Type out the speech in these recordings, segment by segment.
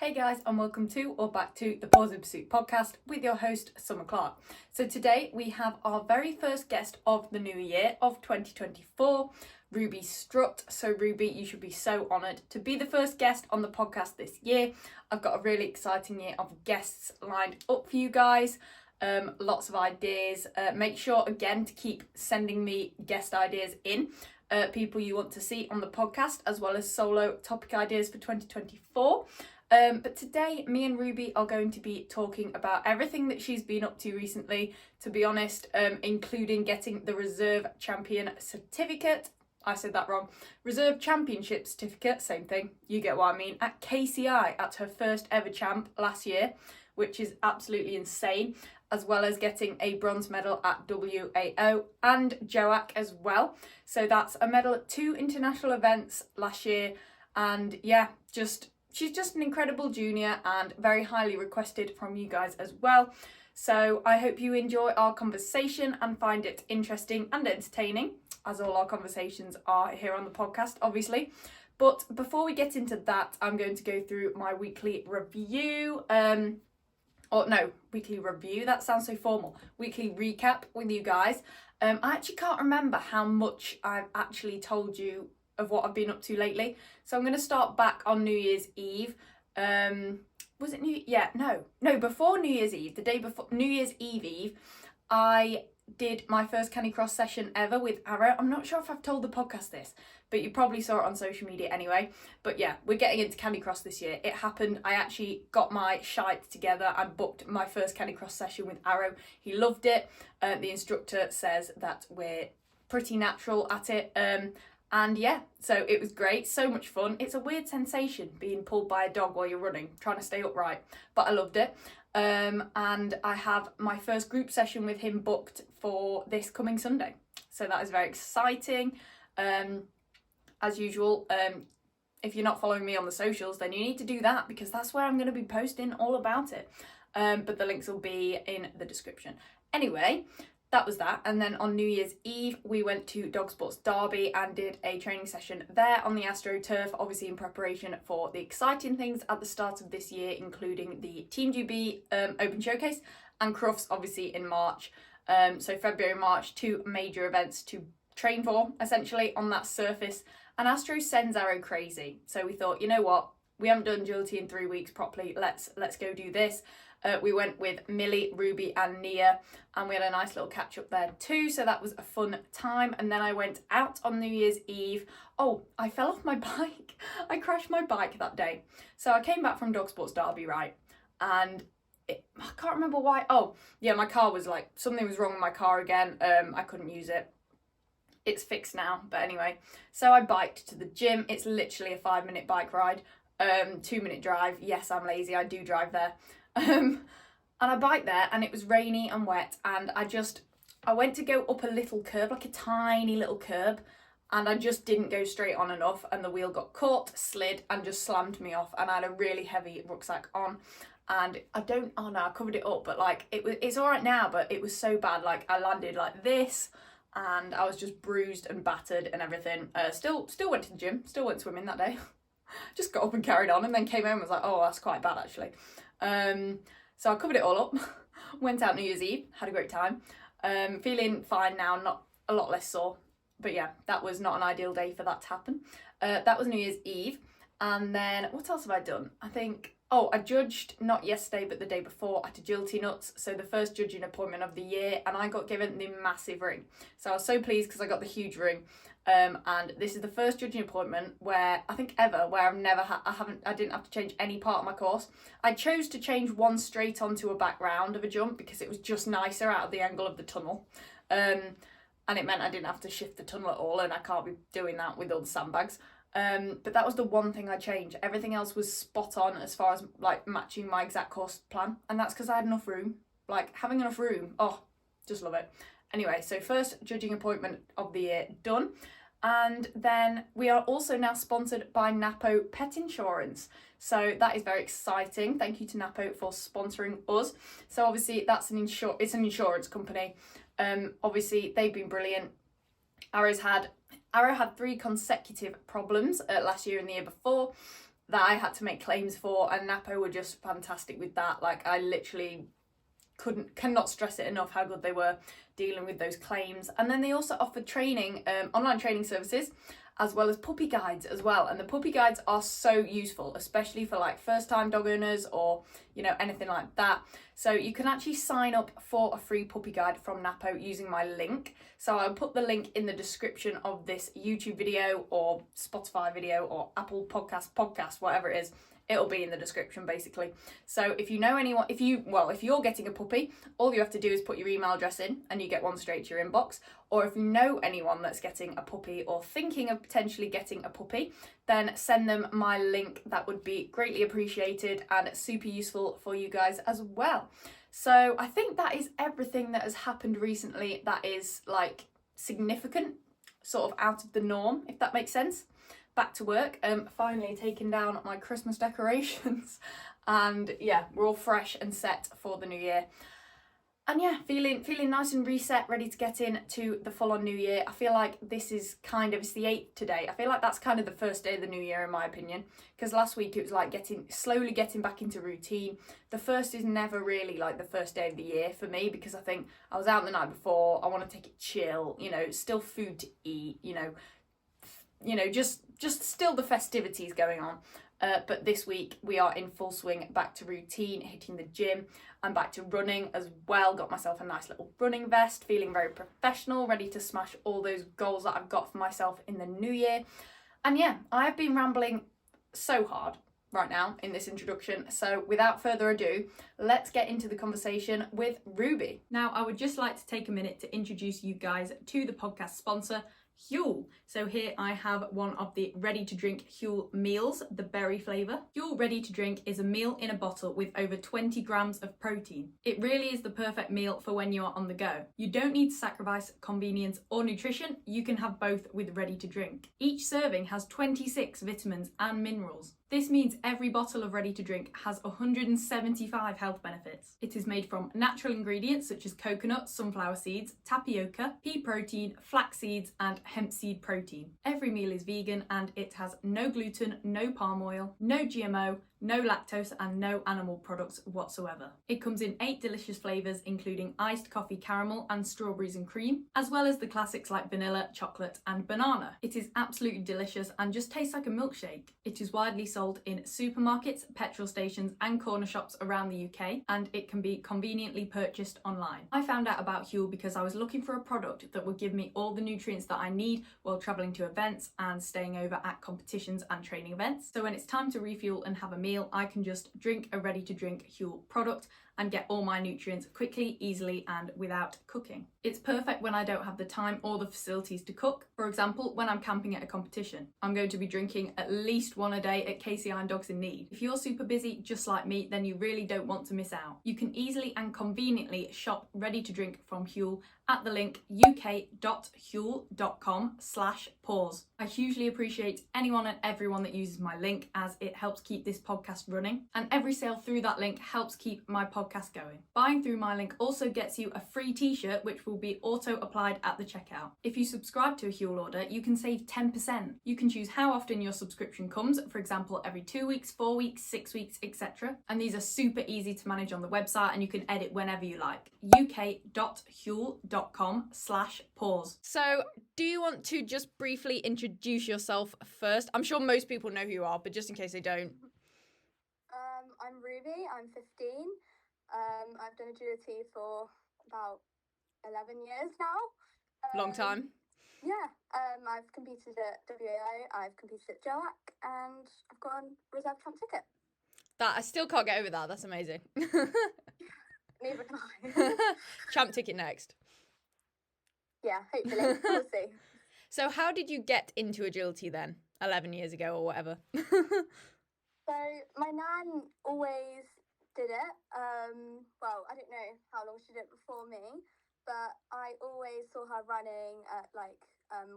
Hey guys, and welcome to or back to the Paws in Pursuit podcast with your host Summer Clark. So today we have our very first guest of the new year of 2024, Ruby Strutt. So Ruby, you should be so honoured to be the first guest on the podcast this year. I've got a really exciting year of guests lined up for you guys. Lots of ideas. Make sure again to keep sending me guest ideas in. People you want to see on the podcast, as well as solo topic ideas for 2024. But today, me and Ruby are going to be talking about everything that she's been up to recently, to be honest, including getting the Reserve Champion certificate. I said that wrong. Reserve Championship certificate, same thing, you get what I mean, at KCI, at her first ever champ last year, which is absolutely insane, as well as getting a bronze medal at WAO and JOAWC as well. So that's a medal at 2 international events last year, and yeah, she's just an incredible junior and very highly requested from you guys as well. So I hope you enjoy our conversation and find it interesting and entertaining, as all our conversations are here on the podcast, obviously. But before we get into that, I'm going to go through my weekly review. Weekly review, that sounds so formal. Weekly recap with you guys. I actually can't remember how much I've actually told you of what I've been up to lately. So I'm going to start back on New Year's Eve. Was it before New Year's Eve, the day before New Year's Eve, I did my first Candy Cross session ever with Arrow. I'm not sure if I've told the podcast this, but you probably saw it on social media anyway. But yeah, we're getting into Candy Cross this year. It happened. I actually got my shite together and booked my first Candy Cross session with Arrow. He loved it. The instructor says that we're pretty natural at it. And yeah, so it was great, so much fun. It's a weird sensation being pulled by a dog while you're running, trying to stay upright, but I loved it. And I have my first group session with him booked for this coming Sunday. So that is very exciting. As usual, if you're not following me on the socials, then you need to do that, because that's where I'm going to be posting all about it. But the links will be in the description. Anyway, that was that. And then on New Year's Eve, we went to Dog Sports Derby and did a training session there on the AstroTurf, obviously in preparation for the exciting things at the start of this year, including the Team GB Open Showcase and Crufts, obviously in March. So February, March, 2 major events to train for, essentially, on that surface. And Astro sends Arrow crazy. So we thought, you know what? We haven't done agility in 3 weeks properly. Let's go do this. We went with Millie, Ruby and Nia, and we had a nice little catch up there too, so that was a fun time. And then I went out on New Year's Eve. Oh, I fell off my bike. I crashed my bike that day. So I came back from Dog Sports Derby, right, and I can't remember why. Oh yeah, my car was like, something was wrong with my car again. I couldn't use it. It's fixed now, but anyway, so I biked to the gym. It's literally a 5-minute bike ride, 2-minute drive. Yes, I'm lazy, I do drive there. And I biked there, and it was rainy and wet, and I went to go up a little curb, like a tiny little curb, and I just didn't go straight on enough, and the wheel got caught, slid, and just slammed me off. And I had a really heavy rucksack on, and I covered it up, but like it's all right now, but it was so bad. Like I landed like this, and I was just bruised and battered and everything. Still went to the gym, still went swimming that day. Just got up and carried on, and then came home and was like, oh, that's quite bad actually. So I covered it all up, went out New Year's Eve, had a great time. Feeling fine now, not a lot less sore. But yeah, that was not an ideal day for that to happen. That was New Year's Eve. And then what else have I done? I judged, not yesterday, but the day before at Agility Nuts. So the first judging appointment of the year, and I got given the massive ring. So I was so pleased because I got the huge ring. And this is the first judging appointment where I think ever where I didn't have to change any part of my course. I chose to change one straight onto a back round of a jump because it was just nicer out of the angle of the tunnel. And it meant I didn't have to shift the tunnel at all, and I can't be doing that with all the sandbags. But that was the one thing I changed. Everything else was spot on as far as like matching my exact course plan, and that's because I had enough room. Like having enough room, oh, just love it. Anyway, so first judging appointment of the year done. And then we are also now sponsored by Napo Pet Insurance. So that is very exciting. Thank you to Napo for sponsoring us. So obviously that's an insurance company. Obviously they've been brilliant. Arrow had 3 consecutive problems last year and the year before. that I had to make claims for, and Napo were just fantastic with that. Like, I literally cannot stress it enough how good they were dealing with those claims. And then they also offered training, online training services, as well as puppy guides as well. And the puppy guides are so useful, especially for like first time dog owners or, you know, anything like that. So you can actually sign up for a free puppy guide from Napo using my link. So I'll put the link in the description of this YouTube video or Spotify video or Apple podcast, whatever it is. It'll be in the description basically. So if you know anyone, if you're getting a puppy, all you have to do is put your email address in and you get one straight to your inbox. Or if you know anyone that's getting a puppy or thinking of potentially getting a puppy, then send them my link. That would be greatly appreciated and super useful for you guys as well. So I think that is everything that has happened recently that is like significant, sort of out of the norm, if that makes sense. Back to work, finally taking down my Christmas decorations, and yeah, we're all fresh and set for the new year. And yeah, feeling nice and reset, ready to get into the full-on new year. I feel like this is it's the 8th today. I feel like that's kind of the first day of the new year in my opinion, because last week it was like slowly getting back into routine. The first is never really like the first day of the year for me, because I think I was out the night before, I want to take it chill, you know, still food to eat, you know, just still the festivities going on. But this week we are in full swing, back to routine, hitting the gym. I'm back to running as well. Got myself a nice little running vest, feeling very professional, ready to smash all those goals that I've got for myself in the new year. And yeah, I have been rambling so hard right now in this introduction. So without further ado, let's get into the conversation with Ruby. Now, I would just like to take a minute to introduce you guys to the podcast sponsor, Huel. So here I have one of the ready to drink Huel meals, the berry flavour. Huel ready to drink is a meal in a bottle with over 20 grams of protein. It really is the perfect meal for when you are on the go. You don't need to sacrifice convenience or nutrition, you can have both with ready to drink. Each serving has 26 vitamins and minerals. This means every bottle of ready to drink has 175 health benefits. It is made from natural ingredients such as coconut, sunflower seeds, tapioca, pea protein, flax seeds and hemp seed protein. Every meal is vegan and it has no gluten, no palm oil, no GMO, no lactose and no animal products whatsoever. It comes in 8 delicious flavours including iced coffee caramel and strawberries and cream, as well as the classics like vanilla, chocolate and banana. It is absolutely delicious and just tastes like a milkshake. It is widely sold in supermarkets, petrol stations and corner shops around the UK, and it can be conveniently purchased online. I found out about Huel because I was looking for a product that would give me all the nutrients that I need while travelling to events and staying over at competitions and training events. So when it's time to refuel and have a meal, I can just drink a ready to drink Huel product and get all my nutrients quickly, easily and without cooking. It's perfect when I don't have the time or the facilities to cook. For example, when I'm camping at a competition, I'm going to be drinking at least one a day at KCI and Dogs in Need. If you're super busy just like me, then you really don't want to miss out. You can easily and conveniently shop ready to drink from Huel at the link uk.huel.com/paws. I hugely appreciate anyone and everyone that uses my link, as it helps keep this podcast running, and every sale through that link helps keep my podcast going. Buying through my link also gets you a free t-shirt which will be auto applied at the checkout. If you subscribe to a Huel order, you can save 10%. You can choose how often your subscription comes, for example every 2 weeks, 4 weeks, 6 weeks, etc. And these are super easy to manage on the website and you can edit whenever you like. uk.huel.com/paws. So do you want to just briefly introduce yourself first? I'm sure most people know who you are, but just in case they don't. I'm Ruby, I'm 15. I've done agility for about 11 years now. Long time. Yeah, I've competed at WAO, I've competed at JOAWC, and I've got a reserve champ ticket. That I still can't get over that. That's amazing. Neither can I. Champ ticket next. Yeah, hopefully. We'll see. So how did you get into agility then? 11 years ago or whatever. So my nan always did it. Well, I don't know how long she did it before me, but I always saw her running at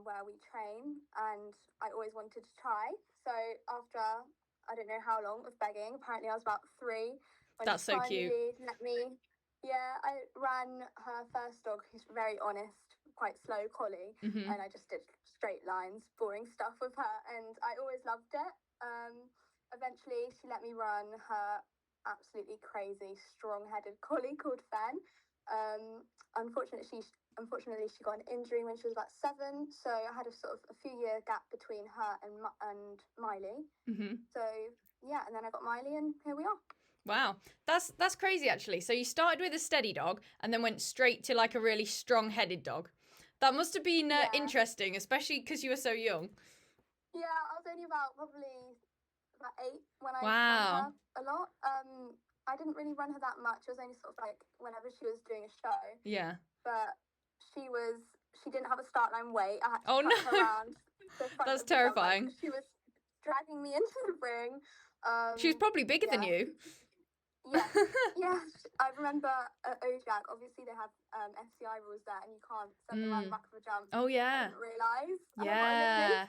where we train, and I always wanted to try. So after I don't know how long of begging, apparently I was about 3. That's so cute. Let me. Yeah, I ran her first dog, who's very honest, quite slow collie, Mm-hmm. and I just did straight lines, boring stuff with her, and I always loved it. eventually she let me run her absolutely crazy, strong-headed collie called Fen. Unfortunately, she got an injury when she was about 7, so I had a sort of a few-year gap between her and Miley. Mm-hmm. So yeah, and then I got Miley, and here we are. Wow, that's crazy actually. So you started with a steady dog and then went straight to like a really strong-headed dog. That must have been interesting, especially because you were so young. Yeah, I was only probably about 8 when I Wow. ran her a lot. I didn't really run her that much. It was only sort of like whenever she was doing a show. Yeah. But she didn't have a start line weight. I had to Oh chuck her no. around the front That's of the dog. terrifying. Like, she was dragging me into the ring. She was probably bigger than you. Yeah. I remember at OJAC, obviously they have FCI rules there, and you can't send them around the back of a jump. Oh yeah. I didn't realise. Yeah.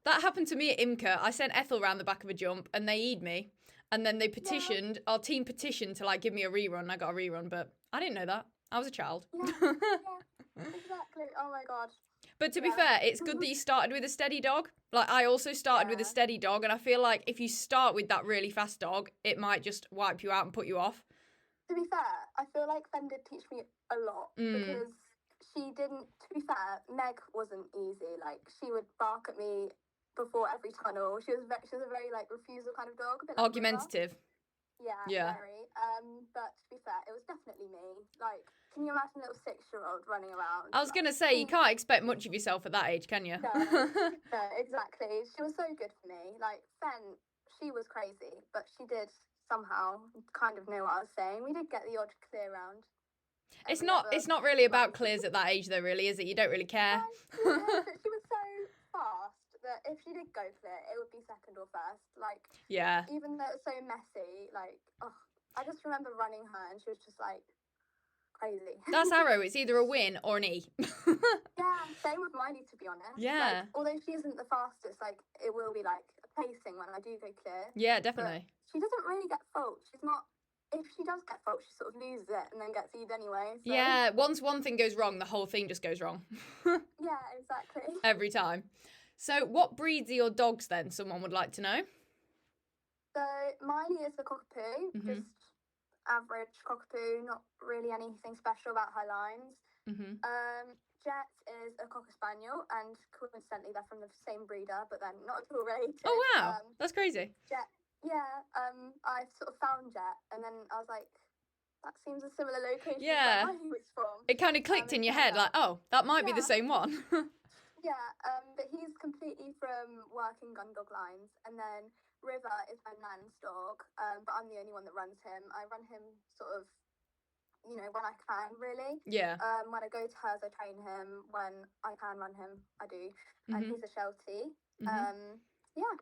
That happened to me at IMCA. I sent Ethel round the back of a jump and they E'd me. And then they petitioned, our team petitioned to like give me a rerun. I got a rerun, but I didn't know that. I was a child. Yeah, exactly. Oh my God. But to be fair, it's good that you started with a steady dog. Like, I also started with a steady dog, and I feel like if you start with that really fast dog, it might just wipe you out and put you off. To be fair, I feel like Fen did teach me a lot because she didn't, to be fair, Meg wasn't easy. Like, she would bark at me before every tunnel. She was a very, like, refusal kind of dog. A bit like argumentative. Yeah, very. But to be fair, it was definitely me. Like, can you imagine a little 6-year-old running around? I was going to say, you can't expect much of yourself at that age, can you? No, exactly. She was so good for me. Like, Fen, she was crazy, but she did somehow kind of know what I was saying. We did get the odd clear round. It's not really about clears at that age, though, really, is it? You don't really care. No, but she was so fast that if she did go clear, it would be second or first. Like, yeah. Even though it's so messy, like, I just remember running her and she was just like crazy. That's Arrow. It's either a win or an E. Yeah, same with Miley, to be honest. Yeah. Like, although she isn't the fastest, like, it will be like a pacing when I do go clear. Yeah, definitely. But she doesn't really get fault. She's not. If she does get fault, she sort of loses it and then gets E'd anyway. So. Yeah, once one thing goes wrong, the whole thing just goes wrong. Yeah, exactly. Every time. So what breeds are your dogs then, someone would like to know? So Miley is the cockapoo, just average cockapoo, not really anything special about her lines. Jet is a cocker spaniel, and coincidentally they're from the same breeder, but then not at all related. Oh wow, that's crazy. Jet, I sort of found Jet, and then I was like, that seems a similar location where Miley was from. It kind of clicked in your head, like, oh, that might be the same one. But he's completely from working gun dog lines, and then River is my nan's dog, but I'm the only one that runs him. I run him sort of, when I can, really. Yeah. When I go to hers, I train him. When I can run him, I do. And he's a Sheltie. Yeah.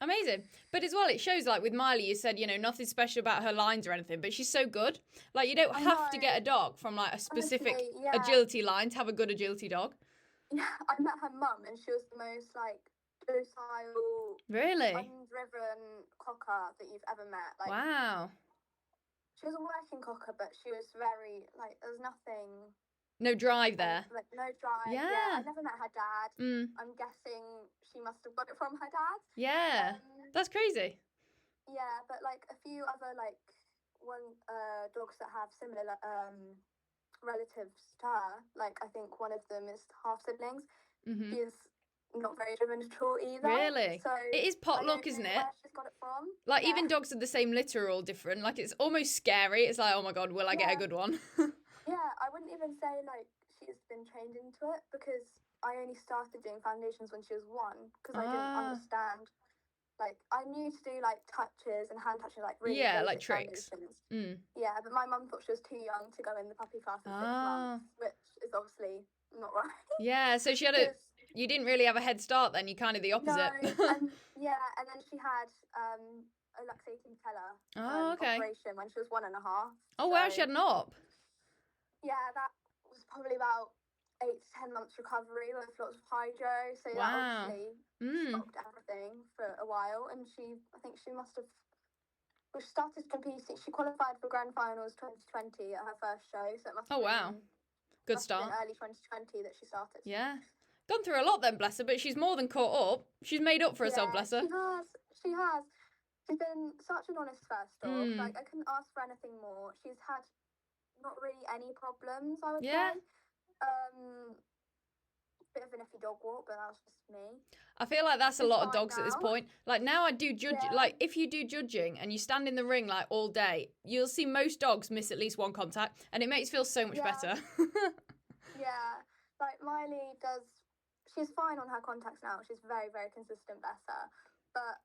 Amazing. But as well, it shows, like, with Miley, you said, nothing special about her lines or anything, but she's so good. Like, you don't have to get a dog from, like, a specific agility line to have a good agility dog. Yeah, I met her mum, and she was the most, like, docile, really undriven cocker that you've ever met. Like, wow. She was a working cocker, but she was very, like, there was nothing. No drive there. Like, no drive. Yeah. I never met her dad. I'm guessing she must have got it from her dad. Yeah. That's crazy. Yeah, but, like, a few other, like, dogs that have similar, relatives to her, like, I think one of them is half siblings. She is not very driven at all either. Really? So it is potluck, isn't it? Where she's got it from. Like, even dogs of the same litter are all different. Like, it's almost scary. It's like, oh my god, will I get a good one? Yeah, I wouldn't even say, like, she's been trained into it, because I only started doing foundations when she was 1, because I didn't understand. Like, I knew to do, like, touches and hand touches, like, really basic like tricks. Yeah, but my mum thought she was too young to go in the puppy class at 6 months, which is obviously not right. Yeah, so she had you didn't really have a head start then, you kind of the opposite. No, and then she had a luxating teller operation when she was 1.5. Oh, wow, she had an op. Yeah, that was probably about 8 to 10 months recovery with lots of hydro. So that obviously stopped everything for a while. And I think she must have. Well, she started competing. She qualified for Grand Finals 2020 at her first show. So it must have been, good start. Early 2020 that she started. Yeah. Gone through a lot then, bless her, but she's more than caught up. She's made up for herself, bless her. She has. She's been such an honest first dog. Like, I couldn't ask for anything more. She's had not really any problems, I would Yeah. say. Bit of an iffy dog walk, but that's just me. I feel like that's a She's lot of fine dogs at this now. point. Like now I do judge, Yeah. like if you do judging and you stand in the ring like all day, you'll see most dogs miss at least one contact and it makes you feel so much Yeah. better. Yeah, like Miley she's fine on her contacts now. She's very, very consistent, bless her. But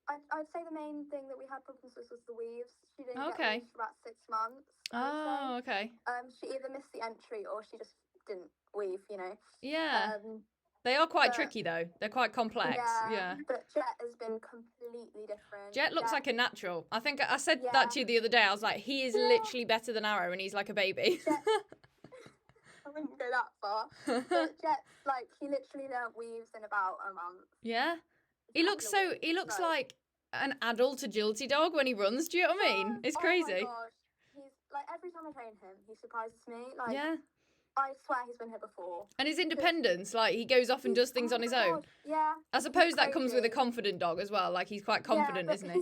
I'd say the main thing that we had problems with was the weaves. She didn't get weaves for about 6 months. Oh, okay. She either missed the entry or she just didn't weave, you know. Yeah. They are quite tricky though. They're quite complex. Yeah. But Jet has been completely different. Jet looks like a natural. I think I said that to you the other day. I was like, he is literally better than Arrow and he's like a baby. I wouldn't go that far. But Jet's like, he literally learnt weaves in about a month. Yeah. He looks like an adult agility dog when he runs. Do you know what I mean? It's crazy. Oh my gosh. He's like, every time I train him, he surprises me. Like, yeah. I swear he's been here before. And his independence, like he goes off and does things on his own. Yeah. I suppose that comes with a confident dog as well. Like he's quite confident, isn't he?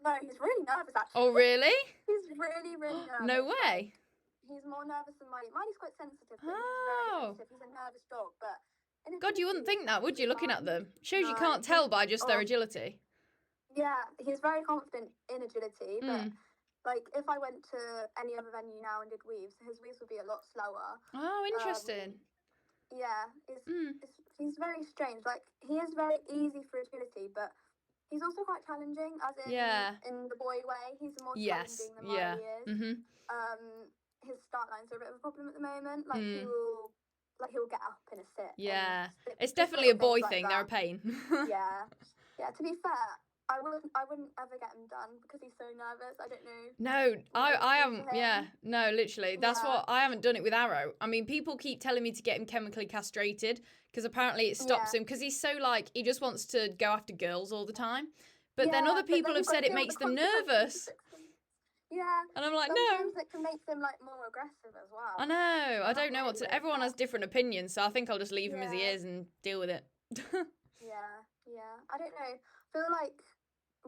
No, he's really nervous actually. Oh, really? He's really, really nervous. No way. He's more nervous than Miley. Miley's quite sensitive. But Oh. He's very sensitive. He's a nervous dog, but. God, you wouldn't think that, would you, looking at them? Shows you can't tell by just their agility. Yeah, he's very confident in agility, but like if I went to any other venue now and did weaves, his weaves would be a lot slower. Oh, interesting. He's very strange. Like he is very easy for agility, but he's also quite challenging, as in the boy way. He's more challenging than Miley is. Mm-hmm. His start lines are a bit of a problem at the moment. Like he'll get up in a sit. Yeah, it's definitely a boy thing. Like they're a pain. yeah. To be fair, I wouldn't ever get him done because he's so nervous. I don't know. No, I haven't. Yeah, no, literally. That's what I haven't done it with Arrow. I mean, people keep telling me to get him chemically castrated because apparently it stops him because he's so like he just wants to go after girls all the time. But then other people have said it makes them nervous. Yeah. And I'm like, sometimes it can make them like more aggressive as well. I know. I don't know what to. Everyone has different opinions, so I think I'll just leave him as he is and deal with it. Yeah. I don't know. I feel like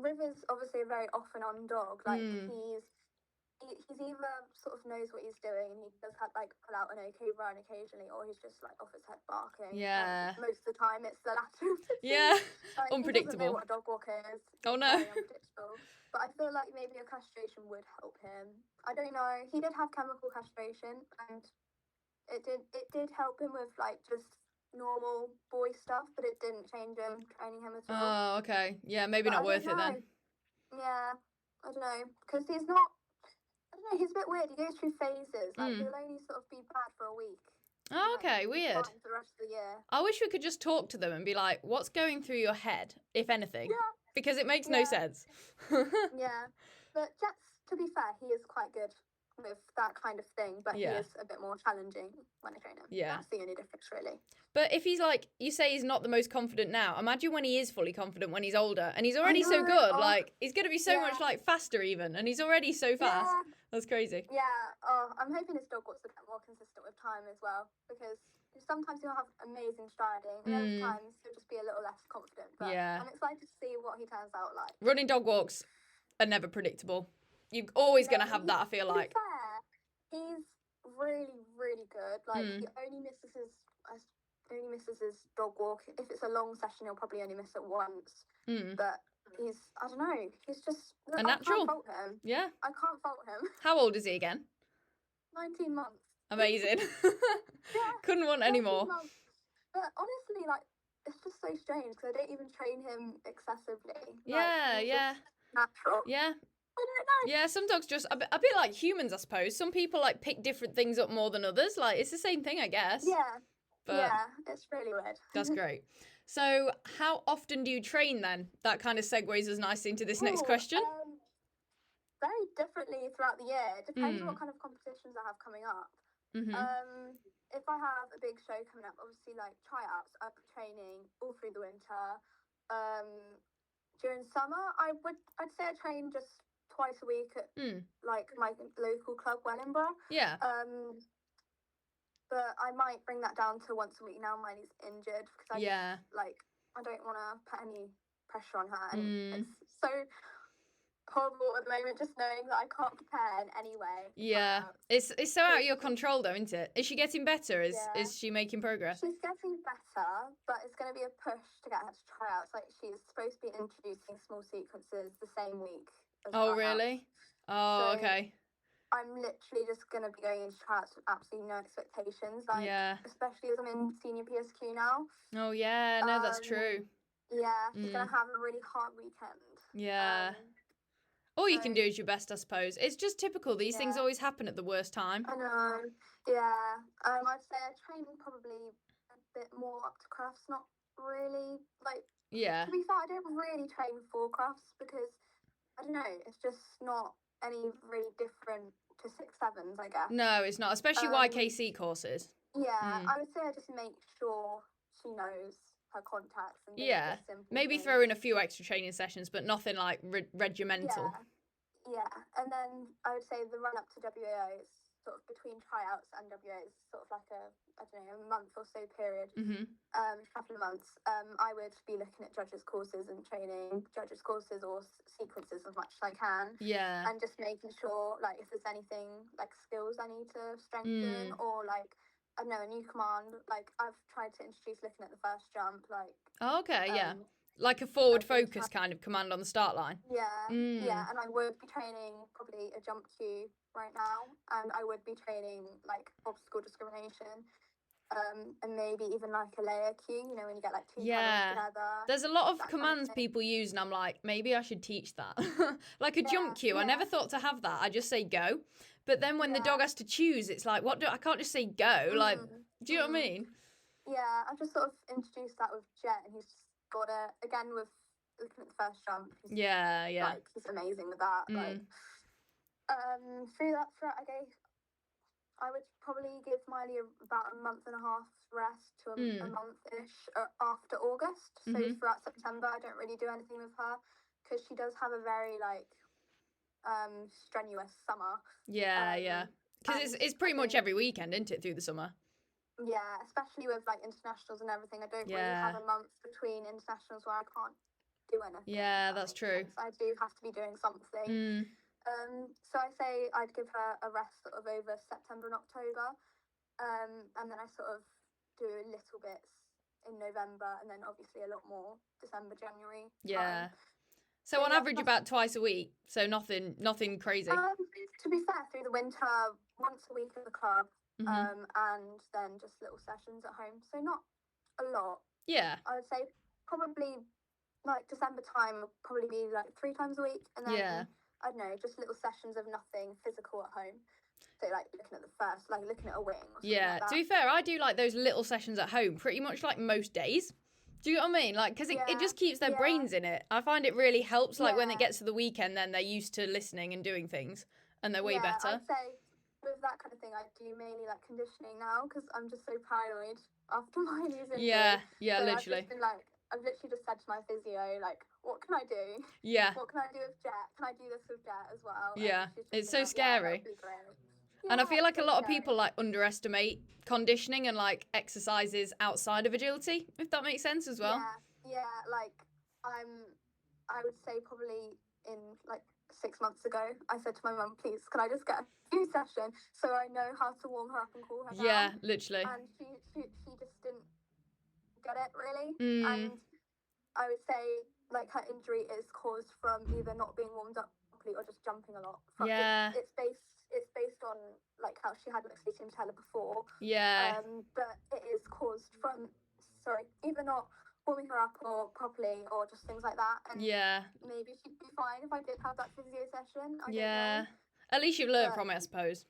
River's obviously a very off and on dog. Like he's either sort of knows what he's doing and he does have like pull out an okay run occasionally, or he's just like off his head barking. Yeah. Most of the time it's the latter. Yeah. Like, Unpredictable. He doesn't know what a dog walk is. Oh no. Very unpredictable. But I feel like maybe a castration would help him. I don't know. He did have chemical castration and it did help him with like just normal boy stuff, but it didn't change him, training him at all. Oh, okay. Yeah, maybe not worth it then. Yeah, I don't know. Because he's not, I don't know, he's a bit weird. He goes through phases. Like, he'll only sort of be bad for a week. Oh, okay, weird. For the rest of the year. I wish we could just talk to them and be like, what's going through your head, if anything? Yeah. Because it makes no sense. Yeah. But Jet's, to be fair, he is quite good with that kind of thing, but he is a bit more challenging when I train him. Yeah. That's the only difference, really. But if he's like, you say he's not the most confident now, imagine when he is fully confident when he's older, and he's already so good, like, he's going to be so much, like, faster even, and he's already so fast. Yeah. That's crazy. Yeah, I'm hoping his dog wants to get more consistent with time as well, because sometimes he'll have amazing striding, and other times he'll just be a little less confident, but I'm excited to see what he turns out like. Running dog walks are never predictable. You're always going to have that, I feel like. To be fair, he's really, really good. Like, he only misses his dog walk. If it's a long session, he'll probably only miss it once. But I don't know, he's just a natural. I can't fault him. Yeah. I can't fault him. How old is he again? 19 months. Amazing. Couldn't want any more. But honestly, like, it's just so strange because I don't even train him excessively. Yeah. Natural. Yeah. I don't know. Yeah, some dogs just a bit like humans, I suppose. Some people like pick different things up more than others. Like, it's the same thing, I guess. Yeah. But it's really weird. That's great. So, how often do you train then? That kind of segues us nicely into this next question. Very differently throughout the year. It depends on what kind of competitions I have coming up. If I have a big show coming up, obviously like tryouts, I'll be training all through the winter. During summer, I'd say I train just twice a week at like my local club, Wellingborough. Yeah. But I might bring that down to once a week now. Miley's injured because I don't want to put any pressure on her, and it's so horrible at the moment just knowing that I can't prepare in any way. Yeah, it's so out of your control though, isn't it? Is she getting better? Is she making progress? She's getting better, but it's going to be a push to get her to tryouts. Like, she's supposed to be introducing small sequences the same week as Oh, tryouts. Really? Oh, So okay. I'm literally just going to be going into tryouts with absolutely no expectations. Like, especially as I'm in senior PSQ now. Oh, yeah. No, that's true. Yeah, she's going to have a really hard weekend. Yeah. All you can do is your best, I suppose. It's just typical. These things always happen at the worst time. I know. Yeah. I'd say I train probably a bit more up to crafts, not really, like, Yeah. to be fair, I don't really train for crafts because, I don't know, it's just not any really different to 6-7s, I guess. No, it's not, especially YKC courses. Yeah, I would say I just make sure she knows her contacts and maybe things. throw in a few extra training sessions, but nothing like regimental. Yeah, and then I would say the run up to WAO is sort of between tryouts and WAO is sort of like a month or so period, couple of months. I would be looking at judges courses and training judges courses or sequences as much as I can. Yeah. And just making sure, like, if there's anything like skills I need to strengthen or like, I don't know, a new command. Like, I've tried to introduce looking at the first jump, like. Oh, okay, yeah. Like a forward focus kind of command on the start line. Yeah, and I would be training probably a jump cue right now, and I would be training like obstacle discrimination, and maybe even like a layer cue, you know, when you get like two panels together. There's a lot of commands people use, and I'm like, maybe I should teach that. Like a jump cue, I never thought to have that. I just say go. But then when the dog has to choose, it's like, I can't just say go. Like, do you know what I mean? Yeah, I've just sort of introduced that with Jet, and he's just got it again with looking at the first jump. Like, he's amazing with that. Like, throughout, I would probably give Miley about a month and a half rest to a month-ish after August. So throughout September, I don't really do anything with her because she does have a very like strenuous summer. Yeah. Because it's pretty much every weekend, isn't it, through the summer? Yeah, especially with like internationals and everything. I don't really have a month between internationals where I can't do anything. Yeah, that's true. I do have to be doing something. So I say I'd give her a rest sort of over September and October, and then I sort of do little bits in November, and then obviously a lot more December, January. Yeah. So on average, about twice a week. So nothing crazy. To be fair, through the winter, once a week at the club, and then just little sessions at home. So not a lot. Yeah. I would say probably like December time would probably be like 3 times a week, and then I don't know, just little sessions of nothing physical at home. So like looking at the first, like looking at a wing. Or something like that. To be fair, I do like those little sessions at home pretty much like most days. Do you know what I mean? Like, because it just keeps their brains in it. I find it really helps. Like when it gets to the weekend, then they're used to listening and doing things, and they're way better. I'd say with that kind of thing, I do mainly like conditioning now because I'm just so paranoid after my news injury. Yeah, so literally. I've literally just said to my physio, like, what can I do? Yeah. What can I do with Jet? Can I do this with Jet as well? Yeah, it's so scary. And I feel like a lot of people like underestimate conditioning and like exercises outside of agility, if that makes sense as well. Yeah, like I would say probably in like 6 months ago, I said to my mum, please, can I just get a few sessions so I know how to warm her up and cool her down? Yeah, literally. And she just didn't get it really. And I would say like her injury is caused from either not being warmed up properly or just jumping a lot. It's based on like how she had luxation patella before. Yeah. But it is caused from either not warming her up or properly or just things like that. And maybe she'd be fine if I did have that physio session. I don't know. At least you've learned from it, I suppose.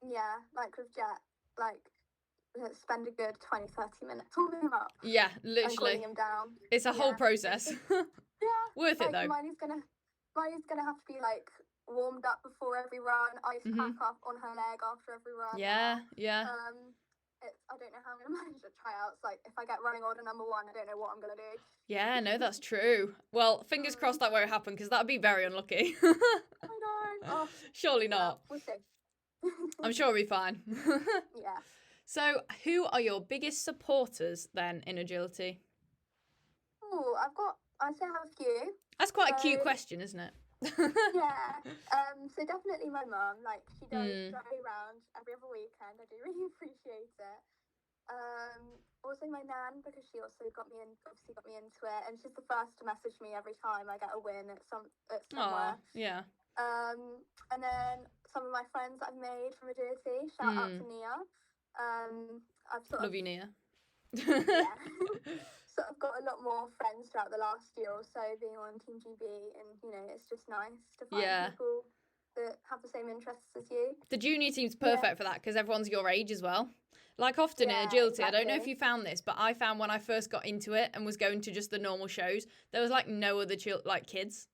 Yeah, like with Jet, like spend a good 20-30 minutes warming him up. Yeah, literally. And cooling him down. It's a whole process. Worth it though. Miley's gonna have to be like warmed up before every run, ice pack up on her leg after every run. Yeah. I don't know how I'm going to manage the tryouts. Like, if I get running order number 1, I don't know what I'm going to do. Yeah, no, that's true. Well, fingers crossed that won't happen, because that'd be very unlucky. I know. Oh, surely not. We'll see. I'm sure it'll be fine. Yeah. So, who are your biggest supporters, then, in agility? Oh, I've got I'd say I have a few. That's quite a cute So- question, isn't it? Yeah. So definitely my mum. Like she does drive me around every other weekend. I do really appreciate it. Also my nan, because she also got me into it, and she's the first to message me every time I get a win at somewhere. Oh, yeah. And then some of my friends that I've made from agility. Shout out to Nia. I've sort Love of you, Nia. yeah. So I've got a lot more friends throughout the last year or so being on Team GB, and you know, it's just nice to find people that have the same interests as you. The junior team's perfect for that because everyone's your age as well. Like often in agility, I don't know if you found this, but I found when I first got into it and was going to just the normal shows, there was like no other kids,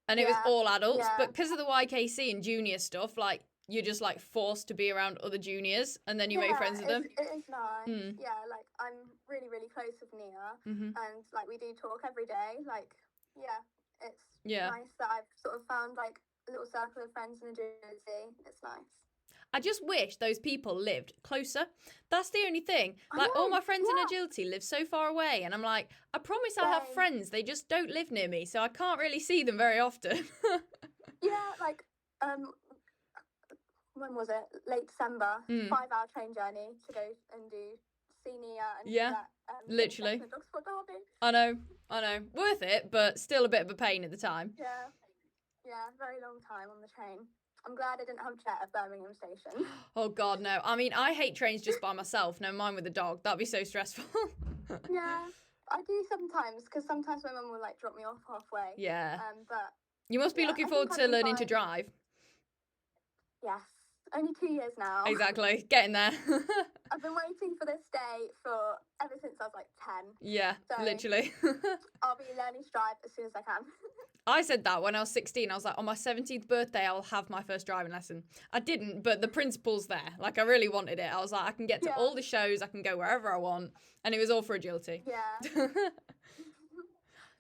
and it was all adults. But because of the YKC and junior stuff, like you're just like forced to be around other juniors, and then you make friends with them. It is nice. Yeah, like I'm really, really close with Nia, and like we do talk every day. Like, it's nice that I've sort of found like a little circle of friends in agility. It's nice. I just wish those people lived closer. That's the only thing. Like, all my friends in agility live so far away, and I'm like, I promise I have friends. They just don't live near me, so I can't really see them very often. Yeah, like, when was it? Late December. 5-hour train journey to go and do senior and do that. Literally. Dogs for Derby. I know. Worth it, but still a bit of a pain at the time. Yeah, very long time on the train. I'm glad I didn't have jet at Birmingham Station. Oh, God, no. I mean, I hate trains just by myself. Never mind with a dog. That'd be so stressful. Yeah, I do sometimes, because sometimes my mum will, like, drop me off halfway. Yeah. But you must be looking forward to learning to drive. Yes. Only 2 years now. Exactly. Getting there. I've been waiting for this day for ever since I was, like, 10. Yeah, so literally. I'll be learning to drive as soon as I can. I said that when I was 16. I was like, on my 17th birthday, I'll have my first driving lesson. I didn't, but the principle's there. Like, I really wanted it. I was like, I can get to all the shows. I can go wherever I want. And it was all for agility. Yeah.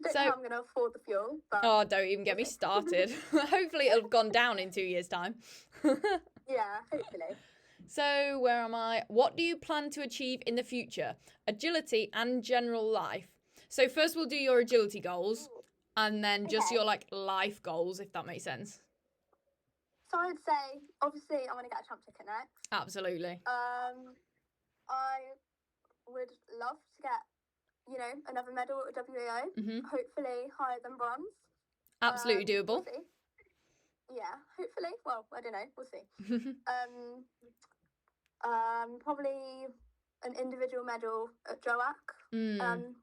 Don't know how I'm going to afford the fuel. But oh, don't even get me started. Hopefully it'll have gone down in 2 years' time. Yeah, hopefully. So, where am I? What do you plan to achieve in the future? Agility and general life. So first we'll do your agility goals. And then just your, like, life goals, if that makes sense. So I would say, obviously, I want to get a champ ticket next. Absolutely. I would love to get, you know, another medal at WAO. Hopefully higher than bronze. Absolutely doable. We'll see. Yeah, hopefully. Well, I don't know. We'll see. Probably an individual medal at JOAWC.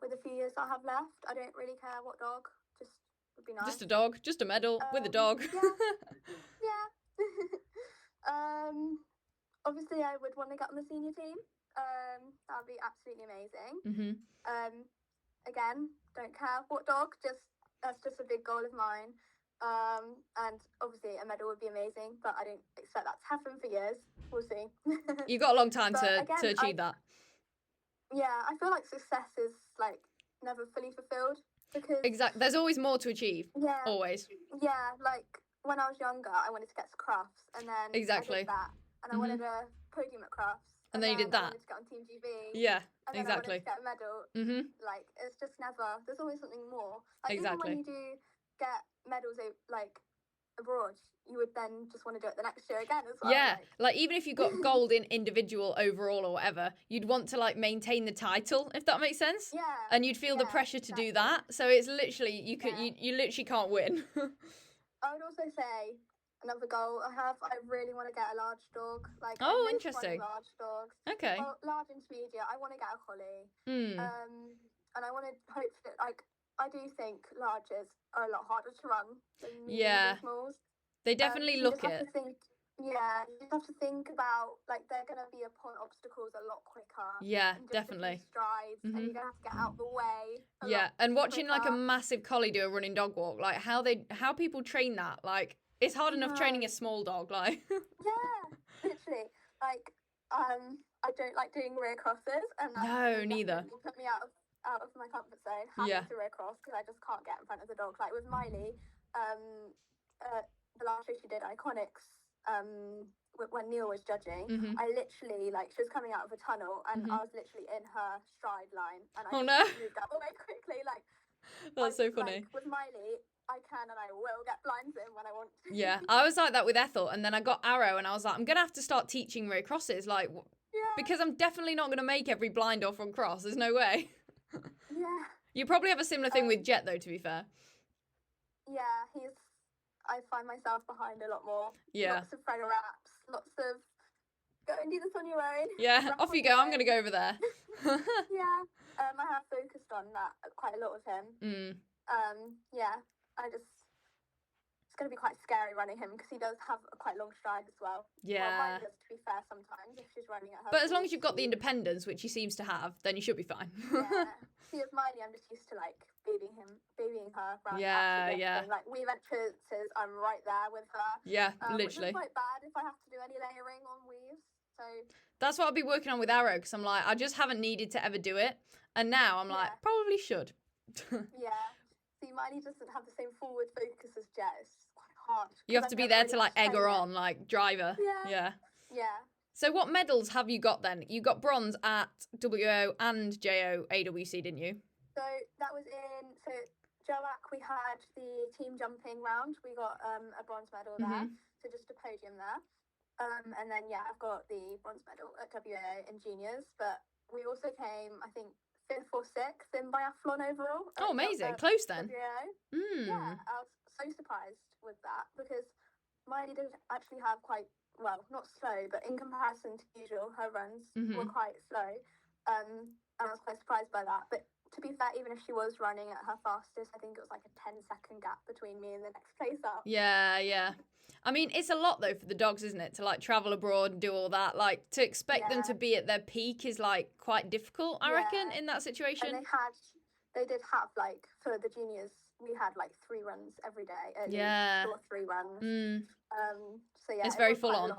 With a few years I have left. I don't really care what dog. Just would be nice. Just a dog. Just a medal with a dog. Yeah. Obviously, I would want to get on the senior team. That would be absolutely amazing. Again, don't care what dog. That's just a big goal of mine. And obviously a medal would be amazing, but I don't expect that to happen for years. We'll see. You've got a long time to achieve that. Yeah, I feel like success is like never fully fulfilled. Because exactly, there's always more to achieve. Yeah, always. Yeah, like when I was younger, I wanted to get to crafts, and then I did that, and I wanted a podium at crafts, and then you did that. I wanted to get on Team GB. Yeah, and then exactly. I wanted to get a medal. Like it's just never. There's always something more. Like even when you do get medals, like abroad, you would then just want to do it the next year again as well. Yeah, like even if you got gold in individual overall or whatever, you'd want to like maintain the title, if that makes sense. Yeah. And you'd feel the pressure to do that. So it's literally you literally can't win. I would also say another goal I have. I really want to get a large dog. Like interesting. Large dogs. Okay. Well, large intermediate. I want to get a collie. And I want to hopefully like. I do think larges are a lot harder to run than mediums and smalls. They definitely look it. You just have to think about, like, they're going to be upon obstacles a lot quicker. Yeah, definitely. Strides, and you're going to have to get out the way. And watching, like, a massive collie do a running dog walk, like, how people train that, like, it's hard enough training a small dog, like. Yeah, literally. Like, I don't like doing rear crosses. And no, neither. Put me out of my comfort zone, having to rear cross, because I just can't get in front of the dog. Like with Miley, the last show she did, Iconics, when Neil was judging, I literally, like, she was coming out of a tunnel, and I was literally in her stride line, and I moved out the way quickly, like, That's so funny. Like, with Miley, I can and I will get blinds in when I want to. Yeah, I was like that with Ethel, and then I got Arrow, and I was like, I'm gonna have to start teaching rear crosses, like, because I'm definitely not gonna make every blind or front cross. There's no way. Yeah. You probably have a similar thing with Jet, though. To be fair. Yeah, I find myself behind a lot more. Yeah. Lots of Freda wraps, lots of go and do this on your own. Yeah, off you go. I'm gonna go over there. Yeah. I have focused on that quite a lot with him. Yeah, it's going to be quite scary running him because he does have a quite long stride as well. Yeah. Well, mine does, to be fair, sometimes if she's running at her. But as long as you've got the independence, which he seems to have, then you should be fine. Yeah. See, with Miley, I'm just used to like babying her around. Yeah. Like we ventures, I'm right there with her. Yeah, literally. Which is quite bad if I have to do any layering on weaves. So that's what I'll be working on with Arrow, because I'm like, I just haven't needed to ever do it, and now I'm like, probably should. Yeah. See, Miley doesn't have the same forward focus as Jet. It's quite hard. You have to be there to like egg her on, like drive her. Yeah. So what medals have you got then? You got bronze at WAO and JOAWC, didn't you? So that was so JOAWC, we had the team jumping round. We got a bronze medal there, so just a podium there. And then I've got the bronze medal at WAO in juniors, but we also came, I think, 5th or 6th in biathlon overall. Oh, amazing! Close then. WAO. Yeah, I was so surprised with that because Miley did actually have quite, well, not slow, but in comparison to usual, her runs were quite slow. And I was quite surprised by that. But to be fair, even if she was running at her fastest, I think it was like a 10-second gap between me and the next place up. Yeah. I mean, it's a lot though for the dogs, isn't it? To like travel abroad and do all that. Like to expect them to be at their peak is like quite difficult, I reckon, in that situation. And they did have like, for the juniors, we had like 3 runs every day. At least 2 or 3 runs. So it's very full on.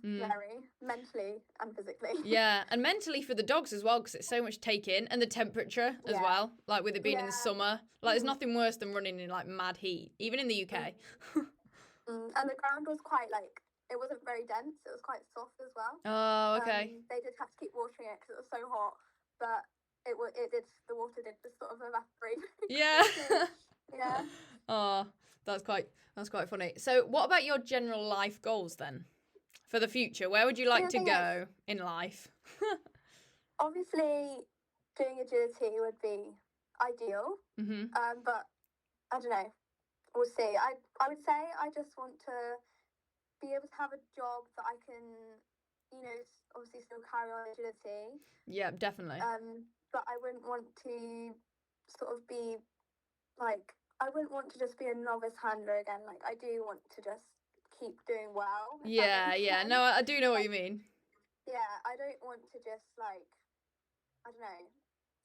Very mentally and physically. Yeah, and mentally for the dogs as well, because it's so much to take in, and the temperature as well. Like with it being in the summer, like there's nothing worse than running in like mad heat, even in the UK. And the ground was quite like, it wasn't very dense. It was quite soft as well. Oh, okay. They did have to keep watering it because it was so hot, but the water did just sort of evaporate. Yeah. Yeah. Oh, that's quite funny. So, what about your general life goals then? For the future, where would you like to go in life? Obviously, doing agility would be ideal. But I don't know. We'll see. I would say I just want to be able to have a job that I can, obviously still carry on agility. Yeah, definitely. But I wouldn't want to sort of be like, I wouldn't want to just be a novice handler again. Like, I do want to just keep doing well. Yeah. No, I do know what you mean. Yeah, I don't want to just like, I don't know,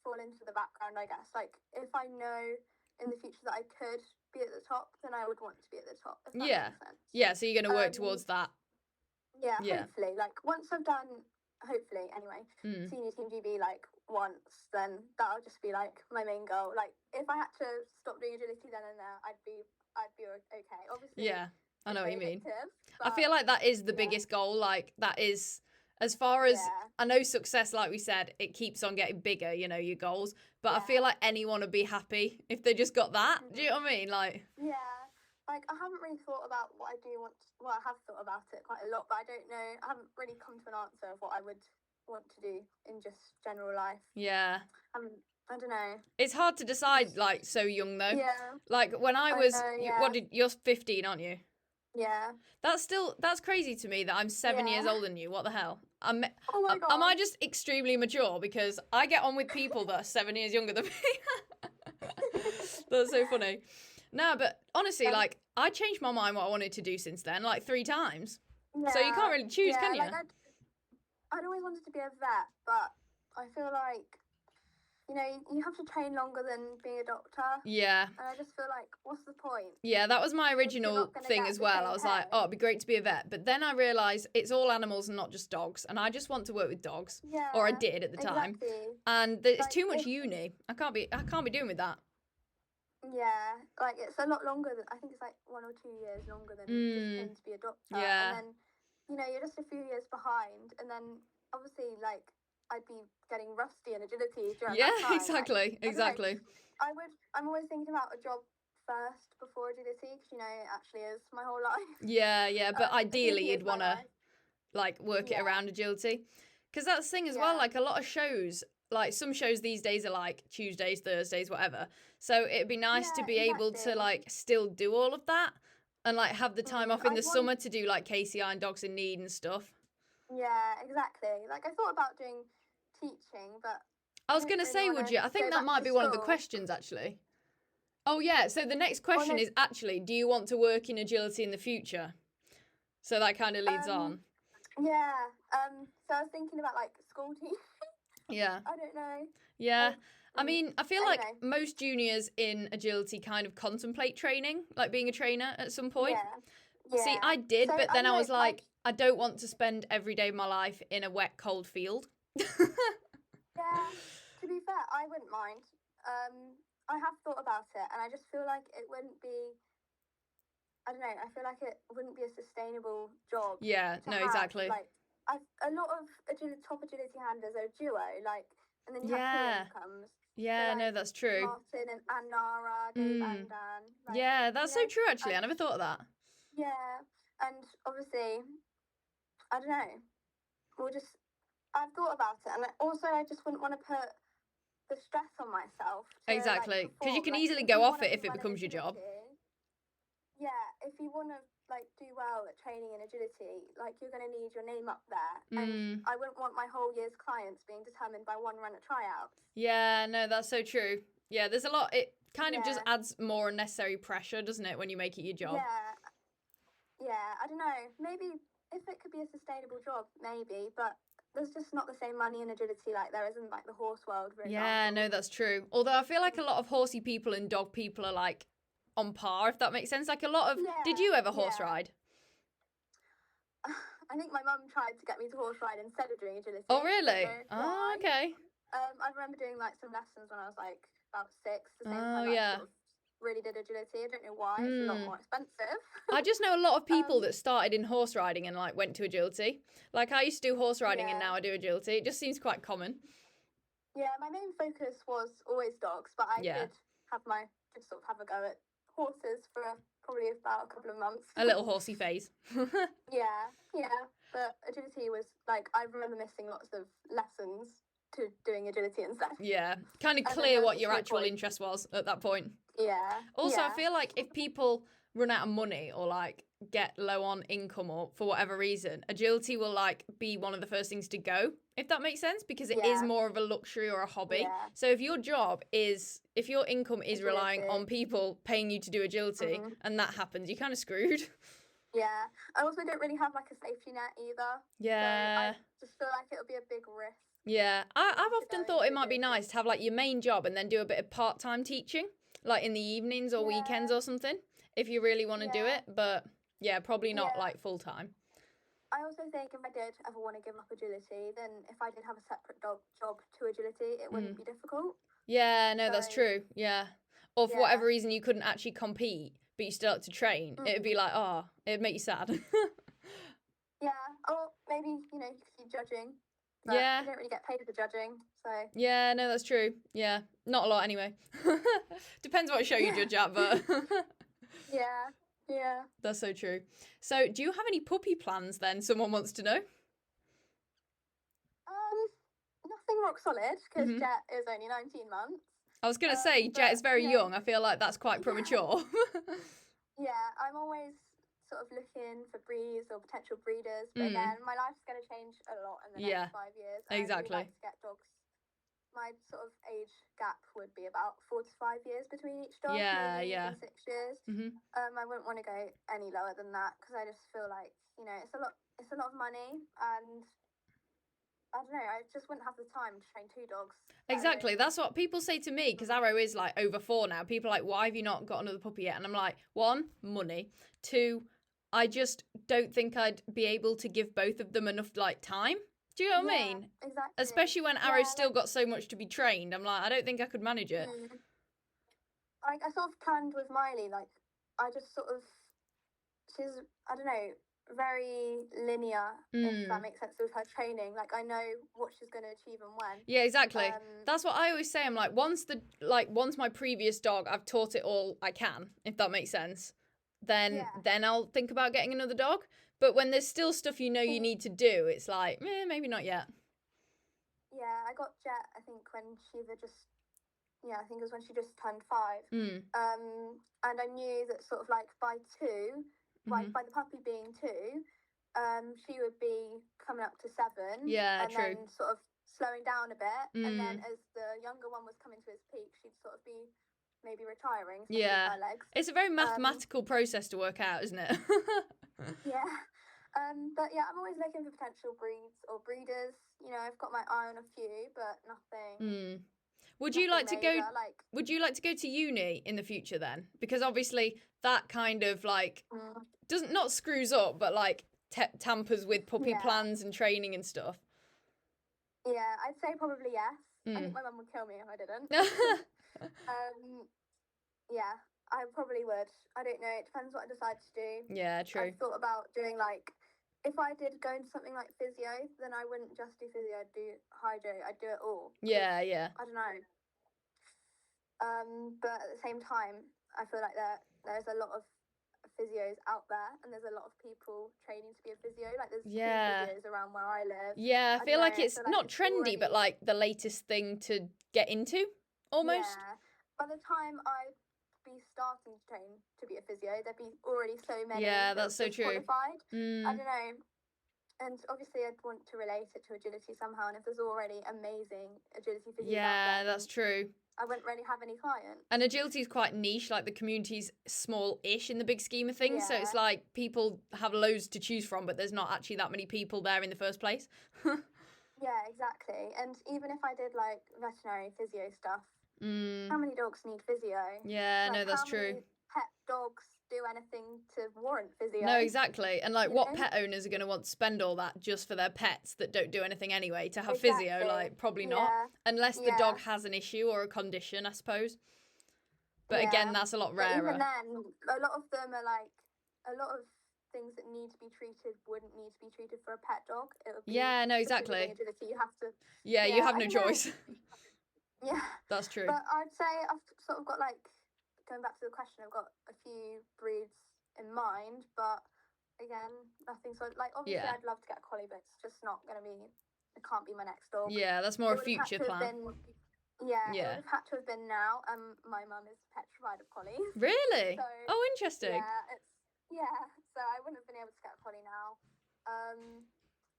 fall into the background, I guess. Like, if I know in the future that I could be at the top, then I would want to be at the top. If that makes sense. Yeah, so you're going to work towards that. Yeah, hopefully. Like, once I've done, hopefully, anyway, senior team GB, like, once, then that'll just be, like, my main goal. Like, if I had to stop doing agility then and there, I'd be okay. Obviously. Yeah, I know what you mean. But, I feel like that is the biggest goal. Like, that is, as far as, I know success, like we said, it keeps on getting bigger, your goals. But I feel like anyone would be happy if they just got that. Do you know what I mean? Like, yeah. Like, I haven't really thought about what I do want to, well, I have thought about it quite a lot, but I don't know, I haven't really come to an answer of what I would want to do in just general life. Yeah. I don't know. It's hard to decide, like, so young, though. Yeah. Like, when I was, you're 15, aren't you? Yeah. That's crazy to me that I'm 7 years older than you. What the hell? Oh my God. Am I just extremely mature? Because I get on with people that are 7 years younger than me. That's so funny. No, but honestly, like, I changed my mind what I wanted to do since then, like 3 times. Yeah. So you can't really choose, can you? Like I'd always wanted to be a vet, but I feel like, you have to train longer than being a doctor. Yeah. And I just feel like, what's the point? Yeah, that was my original thing as well. I was like, oh, it'd be great to be a vet. But then I realised it's all animals and not just dogs. And I just want to work with dogs. Yeah. Or I did at the time. And it's too much uni. I can't be doing with that. Yeah, like it's a lot longer than, I think it's like 1 or 2 years longer than just training to be a doctor. Yeah. And then, you're just a few years behind. And then obviously, like, I'd be getting rusty in agility during Yeah, that time. exactly, Like, exactly. I'm always thinking about a job first before agility, because, you know, it actually is my whole life. Yeah, but ideally Agility you'd is my want to life. like work it Yeah. around agility, because that's the thing as well. Yeah. Like a lot of shows, like some shows these days are like Tuesdays, Thursdays, whatever. So it'd be nice to Yeah, be able to exactly. like still do all of that and like have the time off in I the want- summer to do like KCI and Dogs in Need and stuff. Yeah, exactly. Like, I thought about doing teaching, but I was didn't going to really say, wanna would you? I think go that back might to be one of the school. questions actually. Oh yeah, so the next question no. is actually, do you want to work in agility in the future? So that kind of leads on. Yeah. So I was thinking about like school teaching. Yeah. I don't know. Yeah. I mean, I feel like Anyway. most juniors in agility kind of contemplate training, like being a trainer at some point. Yeah. See, I did, So, but then I don't was know, like, I don't want to spend every day of my life in a wet, cold field. yeah. To be fair, I wouldn't mind. I have thought about it, and I just feel like it wouldn't be. I don't know. I feel like it wouldn't be a sustainable job. Yeah, to no, have. exactly. Like, a lot of top agility handlers are duo, like, and then you Yeah. have incomes. Yeah, So, no, like, that's true. Martin and Nara, Dave and Dan. Like, Yeah, that's you so know, true, actually. I never thought of that. Yeah, and obviously, I don't know. I've thought about it, and also I just wouldn't want to put the stress on myself. Exactly, because you perform. can Like, easily if go you off wanna it if do it well in becomes your job. agility- Yeah, if you want to like do well at training in agility, like, you're going to need your name up there, and I wouldn't want my whole year's clients being determined by one run at tryouts. Yeah, no, that's so true. Yeah, there's a lot. It kind of just adds more unnecessary pressure, doesn't it, when you make it your job? Yeah, I don't know. Maybe if it could be a sustainable job, maybe, but there's just not the same money in agility like there isn't like the horse world, for Yeah, example. no, that's true. Although I feel like a lot of horsey people and dog people are like on par, if that makes sense. Like a lot of. Did you ever horse ride? I think my mum tried to get me to horse ride instead of doing agility. Oh, really? Oh, okay. I remember doing like some lessons when I was like about 6, the same time I sort of really did agility. I don't know why. It's a lot more expensive. I just know a lot of people that started in horse riding and like went to agility. Like I used to do horse riding and now I do agility. It just seems quite common. Yeah, my main focus was always dogs, but I did sort of have a go at horses for probably about a couple of months. A little horsey phase. Yeah. But agility was like, I remember missing lots of lessons to doing agility and stuff. Yeah, kind of clear what your actual interest was at that point. Yeah. Also, I feel like if people run out of money or like get low on income or for whatever reason, agility will like be one of the first things to go, if that makes sense, because it is more of a luxury or a hobby. Yeah. So if your income is relying on people paying you to do agility and that happens, you're kind of screwed. Yeah. I also don't really have like a safety net either. Yeah. So I just feel like it'll be a big risk. Yeah. I've often thought it might be nice to have like your main job and then do a bit of part-time teaching, like in the evenings or weekends or something, if you really want to do it. But yeah, probably not like full-time. I also think if I did ever want to give up agility, then if I did have a separate job to agility, it wouldn't be difficult. Yeah, no, that's true. Yeah. Or for whatever reason you couldn't actually compete, but you still had to train. It'd be like, it'd make you sad. Yeah. Or maybe, you know, you could be judging. But you don't really get paid for judging, so. Yeah, no, that's true. Yeah. Not a lot anyway. Depends what show you judge at, but. Yeah. That's so true. So, do you have any puppy plans then? Someone wants to know. Nothing rock solid, because Jet is only 19 months. I was going to say, Jet is very young. I feel like that's quite premature. Yeah, I'm always sort of looking for breeds or potential breeders, but again, my life's going to change a lot in the next 5 years. Exactly. I'd really like to get dogs. My sort of age gap would be about 4 to 5 years between each dog. Maybe even 6 years. I wouldn't want to go any lower than that, because I just feel like, you know, it's a lot of money, and I don't know, I just wouldn't have the time to train 2 dogs. Exactly, that's what people say to me, because Arrow is like over 4 now. People are like, why have you not got another puppy yet? And I'm like, 1, money. 2, I just don't think I'd be able to give both of them enough like time. Do you know what I mean? Exactly. Especially when Arrow's still got so much to be trained. I'm like, I don't think I could manage it. I sort of planned with Miley, like, I just sort of, she's, I don't know, very linear, if that makes sense, with her training. Like, I know what she's going to achieve and when. Yeah, exactly. That's what I always say. I'm like, once my previous dog, I've taught it all I can, if that makes sense, then I'll think about getting another dog. But when there's still stuff you know you need to do, it's like, maybe not yet. Yeah, I got Jet, I think, when she I think it was when she just turned 5. And I knew that sort of like by 2, by the puppy being 2, she would be coming up to 7. Yeah, and true. then sort of slowing down a bit. And then as the younger one was coming to his peak, she'd sort of be maybe retiring. Yeah. With her legs. It's a very mathematical process to work out, isn't it? Yeah. But yeah, I'm always looking for potential breeds or breeders. You know, I've got my eye on a few, but nothing. Would you like to go? Would you like to go to uni in the future then? Because obviously that kind of like not screws up, but like tampers with puppy plans and training and stuff. Yeah, I'd say probably yes. I think my mum would kill me if I didn't. Yeah, I probably would. I don't know. It depends what I decide to do. Yeah, true. I've thought about doing like, if I did go into something like physio, then I wouldn't just do physio. I'd do hydro. I'd do it all. Yeah, yeah. I don't know. But at the same time, I feel like there's a lot of physios out there, and there's a lot of people training to be a physio. Like there's physios around where I live. Yeah, I feel like it's not trendy, but like the latest thing to get into, almost. Yeah. By the time I'd be starting to train to be a physio, there'd be already so many. Yeah, that's so true. Qualified. I don't know. And obviously, I'd want to relate it to agility somehow. And if there's already amazing agility physios out there, that's true. I wouldn't really have any clients. And agility is quite niche, like the community's small-ish in the big scheme of things. So it's like people have loads to choose from, but there's not actually that many people there in the first place. Yeah, exactly. And even if I did like veterinary physio stuff, how many dogs need physio? Yeah, like, no, that's true. How many pet dogs do anything to warrant physio? No, exactly. And like, what pet owners are going to want to spend all that just for their pets that don't do anything anyway to have physio? Like, probably not. Unless the dog has an issue or a condition, I suppose. But again, that's a lot rarer. But even then, a lot of them are like, a lot of things that need to be treated wouldn't need to be treated for a pet dog. It would be no, exactly. Agility, you have to. Yeah, you have no choice. Yeah. That's true. But I'd say I've sort of got like, going back to the question, I've got a few breeds in mind, but again, nothing so like obviously I'd love to get a collie, but it's just not going to be, it can't be my next dog. Yeah, that's more a future plan. It would have had to have been now. My mum is petrified of collies. Really? So, oh, interesting. Yeah, so I wouldn't have been able to get a collie now.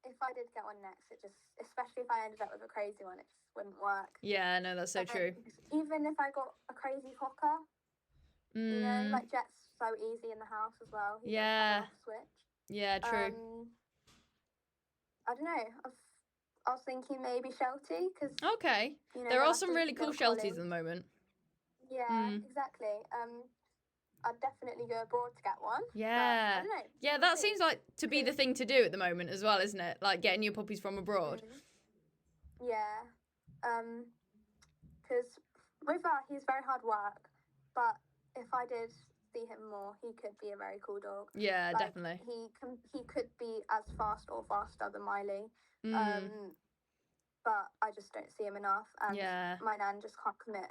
If I did get one next, it just, especially if I ended up with a crazy one, it just wouldn't work. Yeah, no, that's so true. Even if I got a crazy cocker, you know, like Jet's so easy in the house as well. He doesn't have a switch. Yeah, true. I don't know. I was thinking maybe Sheltie, because okay, you know, there are some really cool Shelties at the moment. Yeah, exactly. I'd definitely go abroad to get one. Yeah. I don't know. Yeah, that seems like to be the thing to do at the moment as well, isn't it? Like getting your puppies from abroad. Yeah. Because with that, he's very hard work. But if I did see him more, he could be a very cool dog. Yeah, like, definitely. He could be as fast or faster than Miley. But I just don't see him enough. And my nan just can't commit.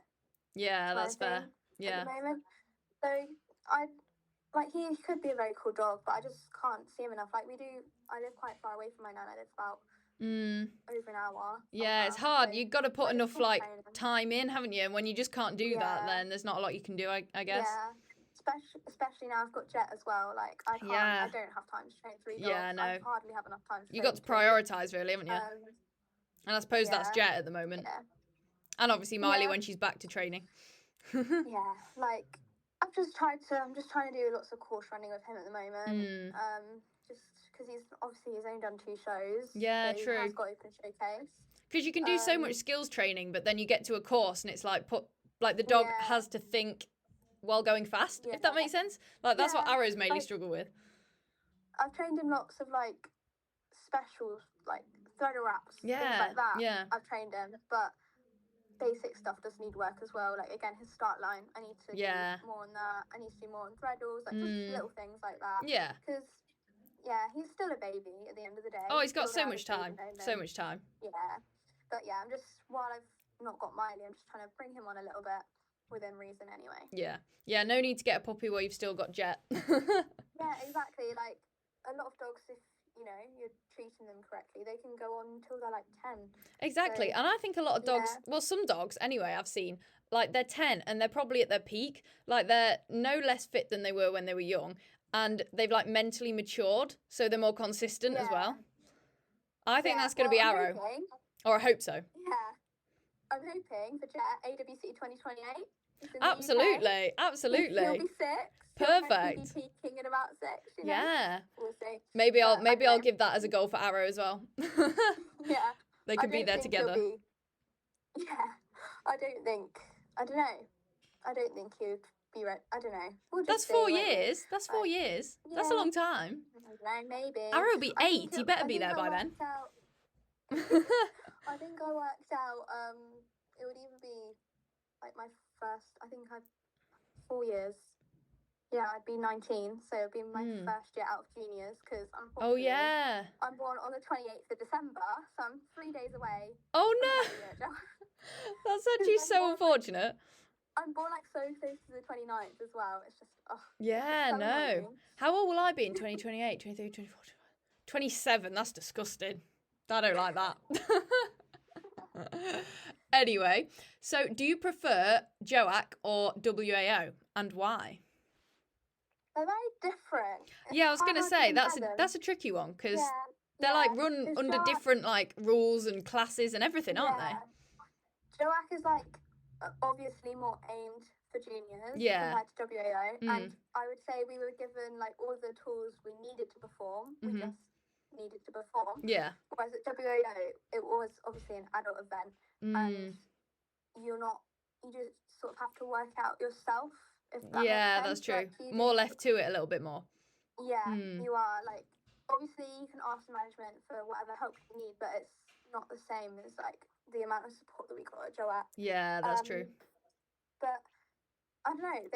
Yeah, that's fair. Yeah. At the moment. So he could be a very cool dog, but I just can't see him enough. Like I live quite far away from my nan. I live about over an hour. Yeah, it's hard. So you've got to put enough time in, haven't you? And when you just can't do that, then there's not a lot you can do, I guess. Yeah, especially now I've got Jet as well. Like I can't. I don't have time to train 3 dogs. Yeah, no. I hardly have enough time. You got to prioritise, really, haven't you? And I suppose that's Jet at the moment. Yeah. And obviously Miley when she's back to training. Yeah, like I'm just trying to do lots of course running with him at the moment. Just because he's only done 2 shows. Yeah, so true. He has got open showcase. Because you can do so much skills training, but then you get to a course and it's like the dog has to think while going fast. If that makes sense. Like that's what Arrow's mainly struggle with. I've trained him lots of like specials, like threader wraps, things like that. Yeah. I've trained him, but basic stuff does need work as well. Like again, his start line, I need to do more on that. I need to do more on threadles, like just little things like that. Yeah. Because he's still a baby at the end of the day. Oh, he's got Still so the much eldest time. baby known. So much time. Yeah. But yeah, I'm just, while I've not got Miley, I'm just trying to bring him on a little bit within reason anyway. Yeah. Yeah, no need to get a puppy while you've still got Jet. Yeah, exactly. Like, a lot of dogs, if, you know, you're treating them correctly, they can go on until they're like 10. Exactly. So, And I think a lot of dogs, yeah. well, some dogs anyway, I've seen, like they're 10 and they're probably at their peak. Like they're no less fit than they were when they were young. And they've like mentally matured. So they're more consistent as well. I think that's going to be I'm Arrow. hoping, Or I hope so. yeah. I'm hoping for Jet AWC 2028. It's in the UK. Absolutely. He'll Absolutely. be 6. Perfect. He'll be peaking in about 6. You know? Yeah. We'll see. Maybe I'll But, I'll give that as a goal for Arrow as well. Yeah. They I could be don't there think he'll together. Yeah. I don't think he'd be right. I don't know. We'll That's just see, 4 won't we? years. That's 4 years. That's a Yeah. long time. I don't know, maybe. Arrow will be I think 8. He better be there by then. I think I worked out, it would either be like my first, I think I've 4 years. Yeah, I'd be 19, so it'd be my first year out of juniors, because Oh, yeah. I'm born on the 28th of December, so I'm 3 days away. Oh, from no. my year. That's actually so unfortunate. I'm born like so close to the 29th as well. It's just, Yeah, so no. annoying. How old will I be in 2028, 23, 24, 27? That's disgusting. I don't like that. Anyway, so do you prefer JOAWC or WAO, and why? They're very different. It's Yeah, I was quite gonna hard to say compare them. that's a tricky one because Yeah, they're like run because under JOAWC different like rules and classes and everything, aren't they? JOAWC is like obviously more aimed for juniors Yeah. compared to WAO, Mm. and I would say we were given like all the tools we needed to perform. We just needed to perform. Yeah. Whereas at WAO, it was obviously an adult event, and you just sort of have to work out yourself. If that Yeah, makes that's sense. true. Like, More left to it a little bit more. Yeah, you are like, obviously you can ask the management for whatever help you need, but it's not the same as like the amount of support that we got at JOAWC. Yeah, that's true. But I don't know,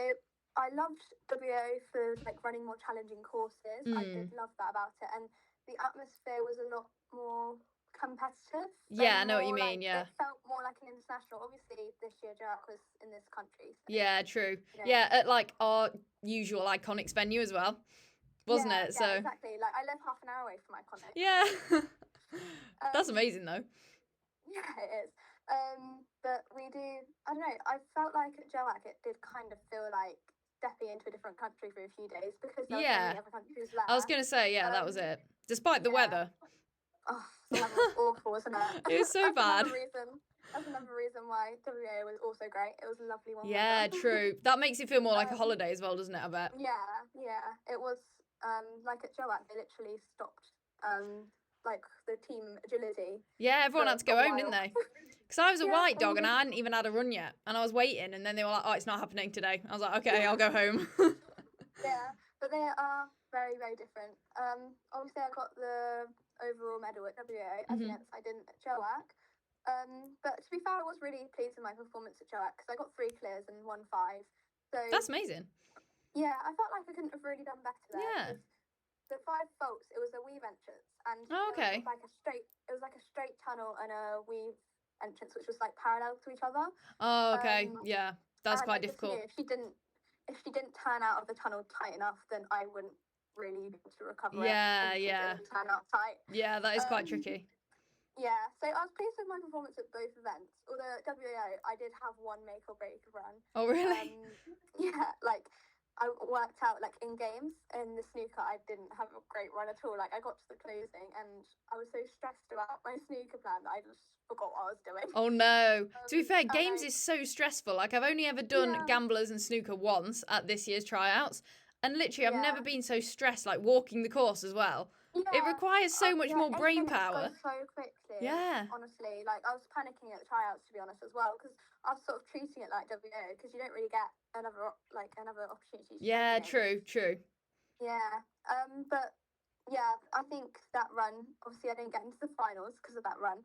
I loved WO for like running more challenging courses. I did love that about it, and the atmosphere was a lot more competitive. Yeah, I know what you more mean. like, Yeah. it felt more like an international. Obviously, this year JOAWC was in this country. So, Yeah, true. you know. Yeah, at like our usual Iconics venue as well, wasn't it? So Yeah, exactly. Like, I live half an hour away from Iconic. yeah, that's amazing though. Yeah, it is. But we do, I don't know, I felt like at JOAWC it did kind of feel like stepping into a different country for a few days, because there were so many other countries left. I was gonna say, yeah, that was it. Despite the weather. Oh, the weather was awful, wasn't it? It was so bad. That's another reason why WA was also great. It was a lovely one. Yeah, true. That makes it feel more like a holiday as well, doesn't it? I bet. Yeah. It was like at JOAWC they literally stopped like the team agility. Yeah, everyone for had to go a home, didn't while. they? Because I was a Yeah, white dog and I hadn't even had a run yet, and I was waiting, and then they were like, "Oh, it's not happening today." I was like, "Okay, I'll go home." Yeah, but they are very, very different. Obviously, I got the overall medal at WA, as against I didn't at JOAWC. But to be fair, I was really pleased with my performance at JOAWC because I got 3 clears and 1 5. So That's amazing. yeah, I felt like I couldn't have really done better there. Yeah. The 5 faults, it was a weave entrance, and Oh, okay. it was like a straight tunnel and a weave entrance, which was like parallel to each other. Oh, okay. Um, Yeah, that's And quite I just difficult. knew if she didn't turn out of the tunnel tight enough, then I wouldn't really be able to recover Yeah, it. If she yeah. didn't turn out tight. Yeah, that is quite Um, tricky. Yeah, so I was pleased with my performance at both events. Although at WAO, I did have one make or break run. Oh, really? Yeah, like I worked out like in games in the snooker, I didn't have a great run at all. Like I got to the closing and I was so stressed about my snooker plan that I just forgot what I was doing. Oh no. To be fair, I games know. is so stressful. Like I've only ever done Yeah. gamblers and snooker once at this year's tryouts. And literally I've Yeah. never been so stressed, like walking the course as well. It Yeah. requires so much Yeah, more 8 brain minutes power. goes so quickly. Yeah. Honestly, like I was panicking at the tryouts, to be honest, as well, because I was sort of treating it like WO, because you don't really get another opportunity. To Yeah, play games. true. Yeah. But yeah, I think that run. Obviously, I didn't get into the finals because of that run.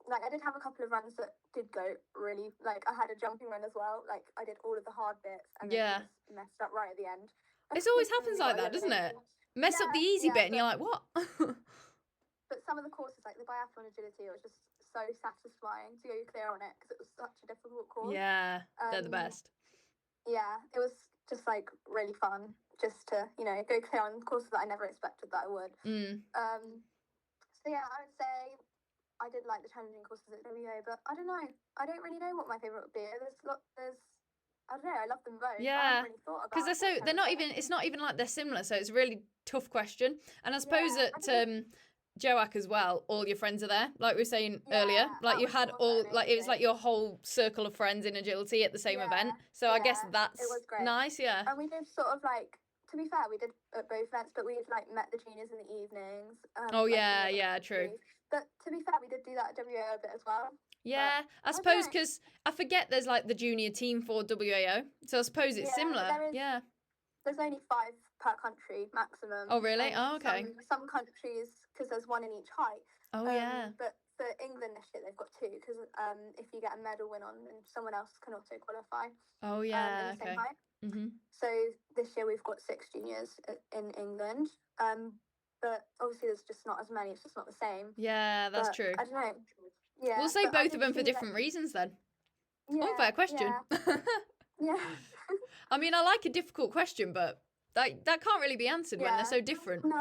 Like I did have a couple of runs that did go really. Like I had a jumping run as well. Like I did all of the hard bits and then Yeah. just messed up right at the end. It always happens like that, doesn't it? mess up the easy bit and you're like, what? But some of the courses, like the biathlon agility, it was just so satisfying to go clear on it because it was such a difficult course. Yeah, they're the best. Yeah, it was just like really fun just to, you know, go clear on courses that I never expected that I would. So yeah, I would say I did like the challenging courses at WAO, but I don't know. I don't really know what my favourite would be. I don't know, I love them both. Yeah, I haven't really thought about because it's not even like they're similar, so it's a really tough question. And I suppose at JOAWC as well, all your friends are there, like we were saying earlier. Like you had all, like it was like your whole circle of friends in agility at the same event. So I guess that's nice, yeah. And we did sort of like, to be fair, we did at both events, but we had like met the juniors in the evenings. True. But to be fair, we did do that at WAO a bit as well. Yeah, I suppose because I forget there's like the junior team for WAO, so I suppose it's similar. There's only 5 per country maximum. Oh really? Oh okay. Some countries, because there's 1 in each height. Oh yeah. But for England this year they've got 2 because if you get a medal win on, then someone else can also qualify. Oh yeah. In the same height. So this year we've got 6 juniors in England. But obviously there's just not as many. It's just not the same. Yeah, that's true. I don't know. Yeah. We'll say both of them for different reasons then. Yeah, fair question. Yeah. I mean, I like a difficult question, but that can't really be answered when they're so different. No.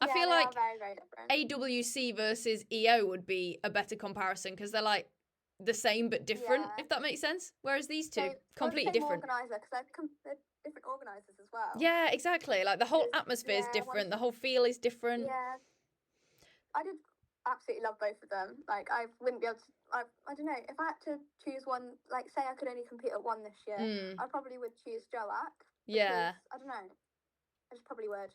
I feel like very, very different. AWC versus EO would be a better comparison because they're like the same but different, if that makes sense. Whereas these two, completely different. Organizer, because they're different organisers as well. Yeah, exactly. Like the whole atmosphere is different. The whole feel is different. Yeah. I did absolutely love both of them. Like I wouldn't be able to. I don't know, if I had to choose one, like say I could only compete at one this year, I probably would choose JOAWC. Yeah. I don't know. I just probably would.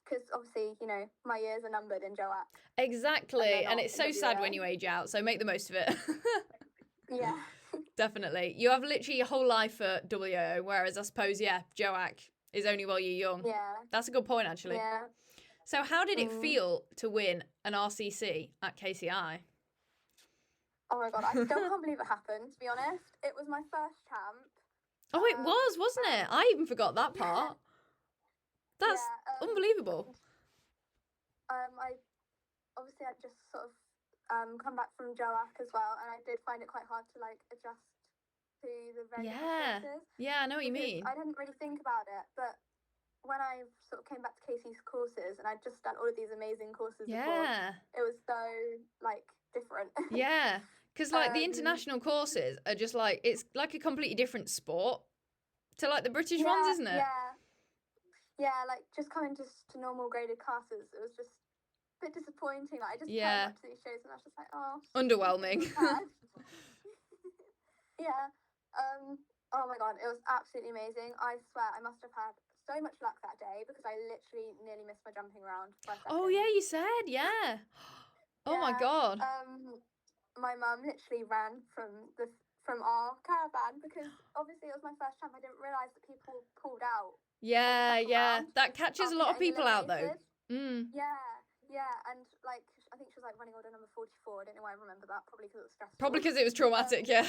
Because obviously, you know, my years are numbered in JOAWC. Exactly, and it's so sad when you age out, so make the most of it. Yeah. Definitely. You have literally your whole life at WAO, whereas I suppose, JOAWC is only while you're young. Yeah. That's a good point, actually. Yeah. So how did it feel to win an RCC at KCI? Oh my god, I still can't believe it happened, to be honest. It was my first champ. Oh, it was, wasn't it? I even forgot that part. That's unbelievable. I just sort of come back from JOAWC as well, and I did find it quite hard to like adjust to the very courses. Yeah, I know what you mean. I didn't really think about it, but when I sort of came back to KC's courses and I'd just done all of these amazing courses before, it was so like different. Yeah, because like the international courses are just like, it's like a completely different sport to like the British ones, isn't it? Yeah, like just coming just to normal graded classes, it was just a bit disappointing. Like, I just turned up to these shows and I was just like, oh, underwhelming. Yeah. Oh my god, it was absolutely amazing. I swear I must have had so much luck that day because I literally nearly missed my jumping round by a second. Oh yeah, you said, Oh my god. My mum literally ran from our caravan because obviously it was my first champ. I didn't realise that people pulled out. Yeah. That catches a lot of people out though. Yeah, and like I think she was like running order number 44. I don't know why I remember that. Probably because it was stressful. Probably because it was traumatic. Yeah.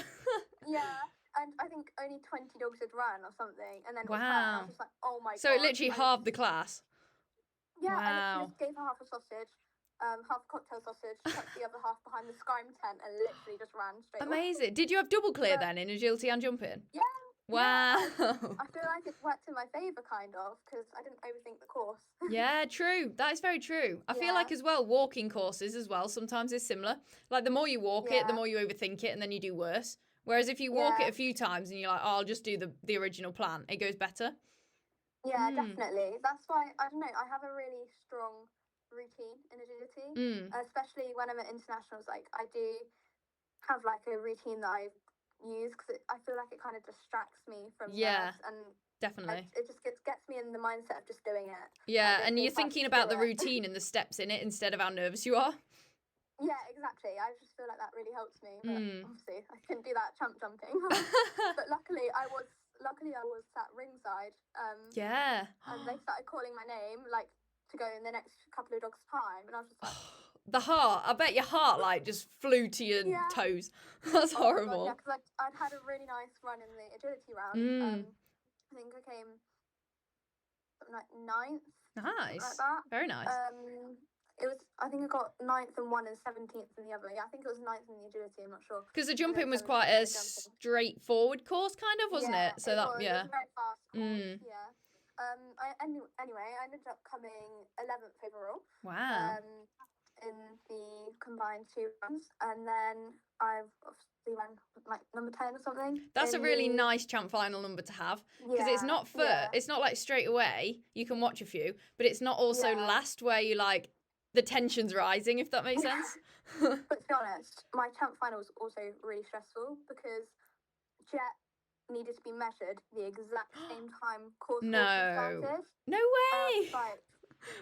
Yeah, and I think only 20 dogs had run or something, and then it was her, and I was just like, oh my god. So it literally halved the class. Yeah, I literally just gave her half a sausage, half a cocktail sausage, tucked the other half behind the scrim tent, and literally just ran straight away. Amazing. Did you have double clear then in agility and jumping? Yeah. Wow. Yeah. I feel like it worked in my favour, kind of, because I didn't overthink the course. Yeah, true. That is very true. I feel like as well, walking courses as well sometimes is similar. Like the more you walk it, the more you overthink it, and then you do worse. Whereas if you walk it a few times and you're like, oh, I'll just do the original plan, it goes better. Yeah, definitely. That's why, I don't know, I have a really strong routine in agility, especially when I'm at internationals. Like, I do have like a routine that I use because I feel like it kind of distracts me from nerves, and definitely it just gets me in the mindset of just doing it. Yeah, and you're thinking about the routine and the steps in it instead of how nervous you are. Yeah, exactly. I just feel like that really helps me. But obviously, I couldn't do that champ jumping. But luckily, I was sat ringside. And they started calling my name, like to go in the next couple of dogs' time, and I was just like. The heart. I bet your heart like just flew to your toes. That's horrible. God, yeah, because I'd had a really nice run in the agility round. I think I came like 9th. Nice. Like that. Very nice. I think I got 9th in one and 17th in the other. Yeah, I think it was 9th in the agility, I'm not sure. Because the jumping was quite a straightforward course, kind of, wasn't it? So it that, was. yeah. It was a very fast course, yeah. Anyway, I ended up coming 11th overall. Wow. In the combined 2 runs, and then I've obviously ran like number 10 or something. That's a really nice champ final number to have, because it's not it's not like straight away you can watch a few, but it's not also last where you like the tension's rising, if that makes sense. But to be honest, my champ final was also really stressful because Jet needed to be measured the exact same time course started. No way.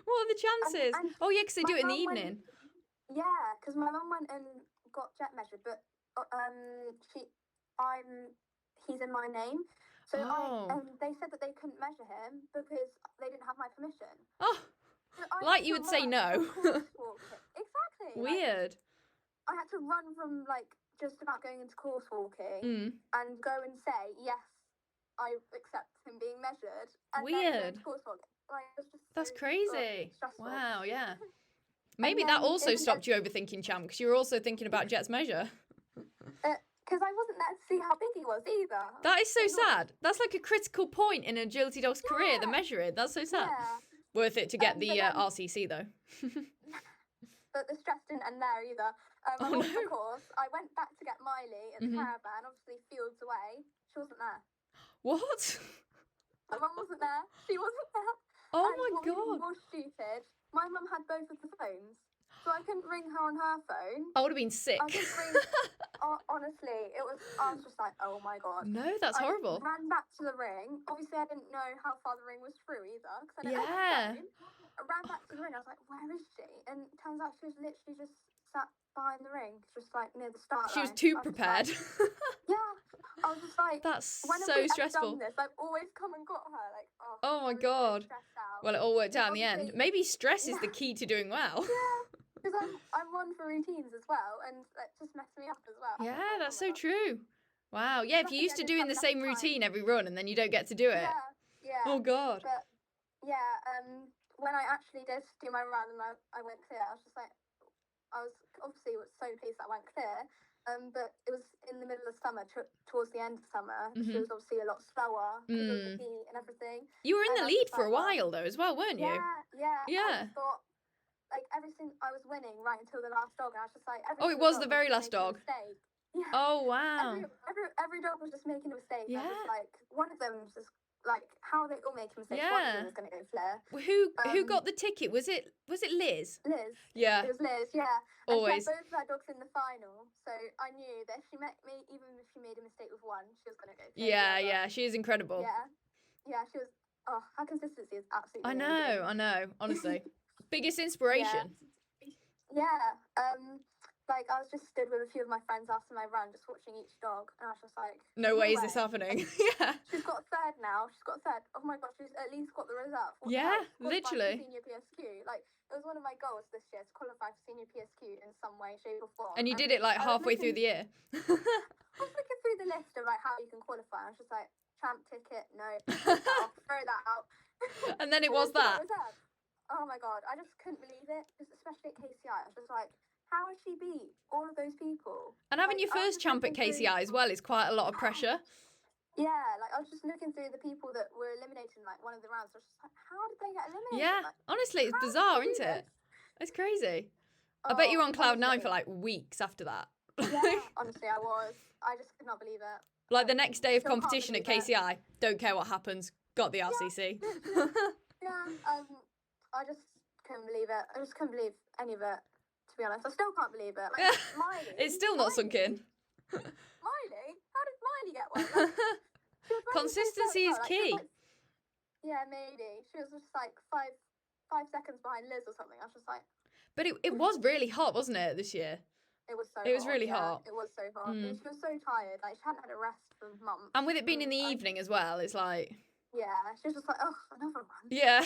What are the chances? Oh yeah, because they do it in the evening. Because my mum went and got Jet measured, but he's in my name, so they said that they couldn't measure him because they didn't have my permission. Oh, so like you would say no. Exactly. Weird. I had to run from like just about going into course walking and go and say yes, I accept him being measured. And Weird. Then course walking. Like, it was just That's crazy. stressful. Wow, yeah. Maybe that also stopped you overthinking champ, because you were also thinking about Jet's measure. Because I wasn't there to see how big he was either. That is so sad. That's like a critical point in an agility dog's career, the measuring. That's so sad. Yeah. Worth it to get the RCC though. But the stress didn't end there either. Of course, I went back to get Miley at the caravan, obviously fields away. She wasn't there. What? My mum wasn't there. She wasn't there. Oh and my what god. was more stupid, my mum had both of the phones, so I couldn't ring her on her phone. I would have been sick. I couldn't ring. Honestly, I was just like, oh my god. No, that's horrible. I ran back to the ring. Obviously, I didn't know how far the ring was through either, because I didn't have a phone. I ran back to the ring. I was like, where is she? And it turns out she was literally just sat behind the ring, just like near the start She was line. too prepared. I was just like, that's when have so we stressful. Ever done this? I've always come and got her. Like, oh my god. Well, it all worked out in the end. Maybe stress is the key to doing well. Yeah, because I'm one for routines as well, and that just messed me up as well. Yeah, that's so true. Wow. Yeah, if you're used to doing the same routine every run and then you don't get to do it. Yeah. Oh god. But when I actually did do my run and I went clear, I was just like, I was obviously so pleased that I went clear. But it was in the middle of summer, towards the end of summer. She was obviously a lot slower because of the heat and everything. You were in the lead for a while though as well, weren't you? Yeah. I thought, like, everything, I was winning right until the last dog, and I was just like, it was the very last dog. Yeah. Oh wow. Every dog was just making a mistake. Yeah. I was like, one of them was just like, how are they all making mistakes? One of them was going to go flare. Who got the ticket? Was it Liz? Liz. Yeah. It was Liz, yeah. And always. she had both of her dogs in the final, so I knew that if she met me, even if she made a mistake with one, she was going to go flare. Yeah, she is incredible. Yeah, she was, her consistency is absolutely I amazing. know, honestly. Biggest inspiration. Yeah. Like, I was just stood with a few of my friends after my run, just watching each dog, and I was just like, no way is this happening. Yeah. She's got third now. She's got third. Oh my god, she's at least got the reserve. Literally. Senior PSQ. Like, it was one of my goals this year to qualify for senior PSQ in some way, shape, or form. And you did it like halfway through the year. I was looking through the list of like how you can qualify. I was just like, champ ticket, no, throw that out. And then it was that. Oh my god, I just couldn't believe it, especially at KCI. I was just like, how has she beat all of those people? And having your first champ at KCI as well is quite a lot of pressure. Yeah, like I was just looking through the people that were eliminated in like one of the rounds. I was just like, how did they get eliminated? Yeah, like, honestly, it's bizarre, isn't it? It's crazy. I bet you were on cloud nine for like weeks after that. Yeah, honestly, I was. I just could not believe it. Like the next day of competition at KCI, don't care what happens, got the RCC. Yeah, I just couldn't believe it. I just couldn't believe any of it. To be honest, I still can't believe it. Like, Miley, it's still not sunk in. Miley? How did Miley get one? Like, consistency is key. Like, yeah, maybe. She was just like five seconds behind Liz or something. I was just like... But it was really hot, wasn't it, this year? It was so hot. It was really hot. It was so hot. She was so tired. Like, she hadn't had a rest for months. And with it being in the evening as well, it's like... Yeah, she was just like, oh, another one. Yeah.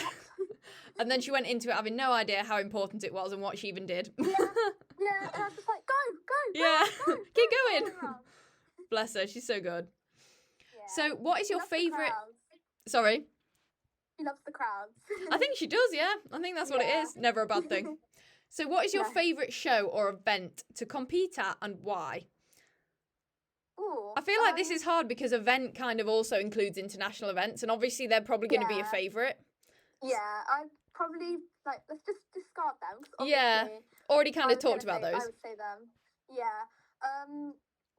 And then she went into it having no idea how important it was and what she even did. Yeah, and I was just like, go, go, keep going. Go. Bless her, she's so good. Yeah. So what is your favourite... Sorry? She loves the crowds. I think she does, yeah. I think that's what it is. Never a bad thing. So what is your favourite show or event to compete at and why? Ooh, I feel like this is hard because event kind of also includes international events, and obviously they're probably going to be a favourite. Yeah, I'd probably, like, let's just discard them. Yeah, already kind of talked about those. I would say them. Yeah.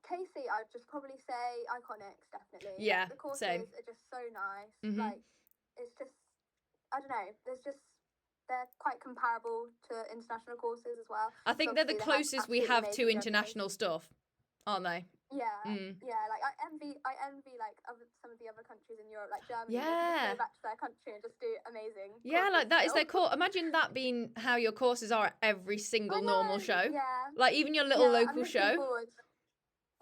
KC, I'd just probably say Iconics, definitely. Yeah, the courses same. are just so nice. Mhm. Like, it's just, I don't know, they're quite comparable to international courses as well. I think they're the closest we have to international stuff, aren't they? Yeah, yeah. Like I envy like some of the other countries in Europe, like Germany. Yeah. They can go back to their country and just do amazing. Yeah, like that is their course. Imagine that being how your courses are at every single normal show. Yeah. Like even your little local show.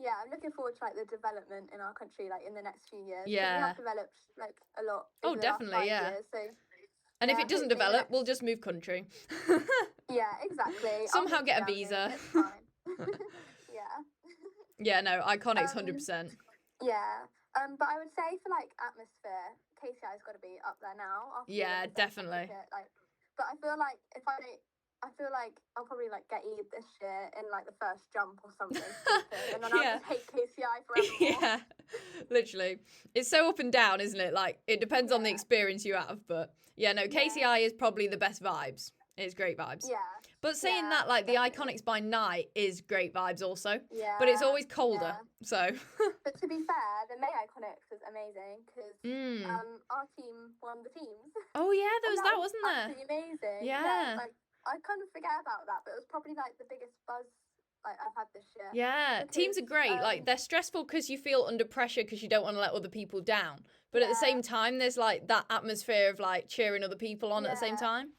Yeah, I'm looking forward to like the development in our country, like in the next few years. Yeah. We have developed like a lot. Oh, definitely, yeah. Years, so, and if it doesn't develop, we'll just move country. Yeah, exactly. Somehow get a visa. It's fine. Yeah. Yeah, no, Iconics 100%. Yeah. But I would say for like atmosphere, KCI's got to be up there now. Yeah, definitely. But I feel like I'll probably like get Eid this year in like the first jump or something stupid, and then I'll just hate KCI forevermore. Yeah, literally. It's so up and down, isn't it? Like it depends on the experience you have, but yeah, no, KCI is probably the best vibes. It's great vibes. Yeah. But saying that, like, the Iconics by night is great vibes also. Yeah. But it's always colder, so. But to be fair, the May Iconics was amazing because our team won the teams. Oh, yeah, there was that, wasn't there? Absolutely amazing. Yeah. Like, I kind of forget about that, but it was probably, like, the biggest buzz like I've had this year. Yeah, because, teams are great. Like, they're stressful because you feel under pressure because you don't want to let other people down. But at the same time, there's, like, that atmosphere of, like, cheering other people on at the same time.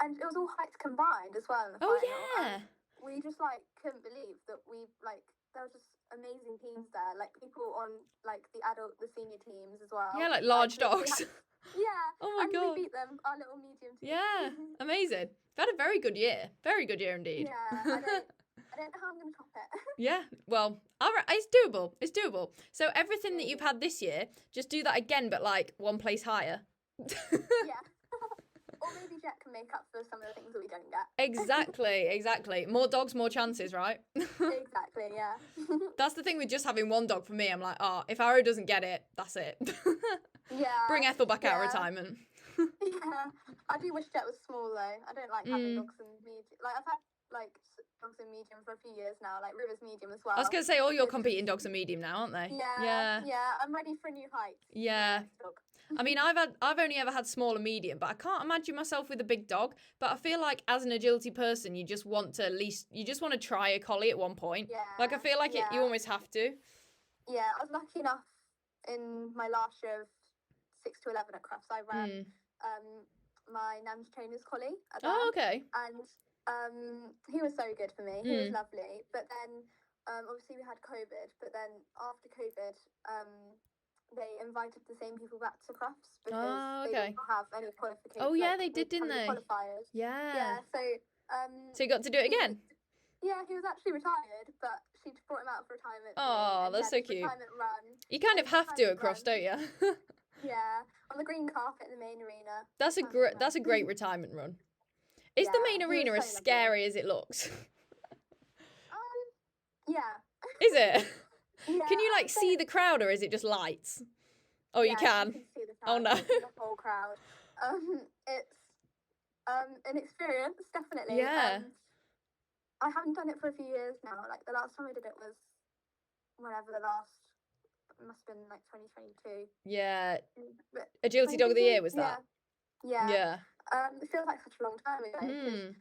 And it was all heights combined as well in the final. Yeah. And we just like couldn't believe that there were just amazing teams there. Like people on like the senior teams as well. Yeah, like large dogs. Oh my god. We beat them, our little medium team. Yeah, amazing. They've had a very good year. Very good year indeed. Yeah, I don't know how I'm going to top it. Yeah, well, it's doable. It's doable. So everything that you've had this year, just do that again, but like one place higher. Yeah. Or maybe Jet can make up for some of the things that we don't get. Exactly. More dogs, more chances, right? Exactly, yeah. That's the thing with just having one dog for me. I'm like, if Arrow doesn't get it, that's it. Yeah. Bring Ethel back out of retirement. Yeah. I do wish Jet was small, though. I don't like having dogs in medium. Like, I've had, like, dogs in medium for a few years now. Like, River's medium as well. I was going to say, all your competing dogs are medium now, aren't they? Yeah. I'm ready for a new height. Yeah. I mean, I've only ever had small and medium, but I can't imagine myself with a big dog. But I feel like as an agility person, you just want to try a collie at one point. Yeah. Like I feel like you almost have to. Yeah, I was lucky enough in my last year of 6 to 11 at Crufts. I ran my nan's trainer's collie. Oh, okay. And he was so good for me. He was lovely. But then obviously we had COVID. But then after COVID, they invited the same people back to Crufts because they didn't have any qualifications. Oh yeah, they did, didn't they? Qualifiers. Yeah. So you got to do it again? Yeah, he was actually retired, but she brought him out for retirement. Oh, that's so cute. Retirement run. You kind of have to at Crufts, don't you? Yeah, on the green carpet in the main arena. That's a great retirement run. Is the main arena as scary as it looks? Yeah. Is it? Yeah, can you like see the crowd, or is it just lights? Oh, you can. You can see the crowd. Oh no. The whole crowd. It's an experience, definitely. Yeah. I haven't done it for a few years now. Like the last time I did it was it must have been like 2022. Yeah. But Agility Dog of the Year was that? Yeah. Yeah. It feels like such a long time ago.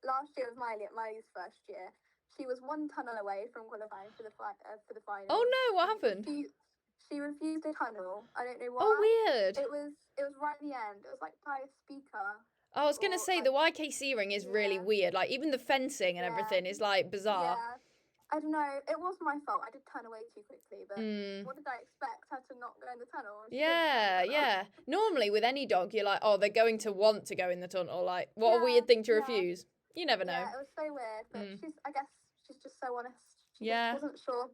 Last year was Miley's first year. She was one tunnel away from qualifying for the final. Oh no! What happened? She refused a tunnel. I don't know why. Oh, weird. It was right at the end. It was like by a speaker. I was gonna say the YKC ring is really weird. Like even the fencing and everything is like bizarre. Yeah. I don't know. It was my fault. I did turn away too quickly, but what did I expect her to not go in the tunnel? Yeah. Normally with any dog, you're like, they're going to want to go in the tunnel. Like, what a weird thing to refuse. You never know. Yeah, it was so weird, but I guess she's just so honest Yeah. Wasn't sure.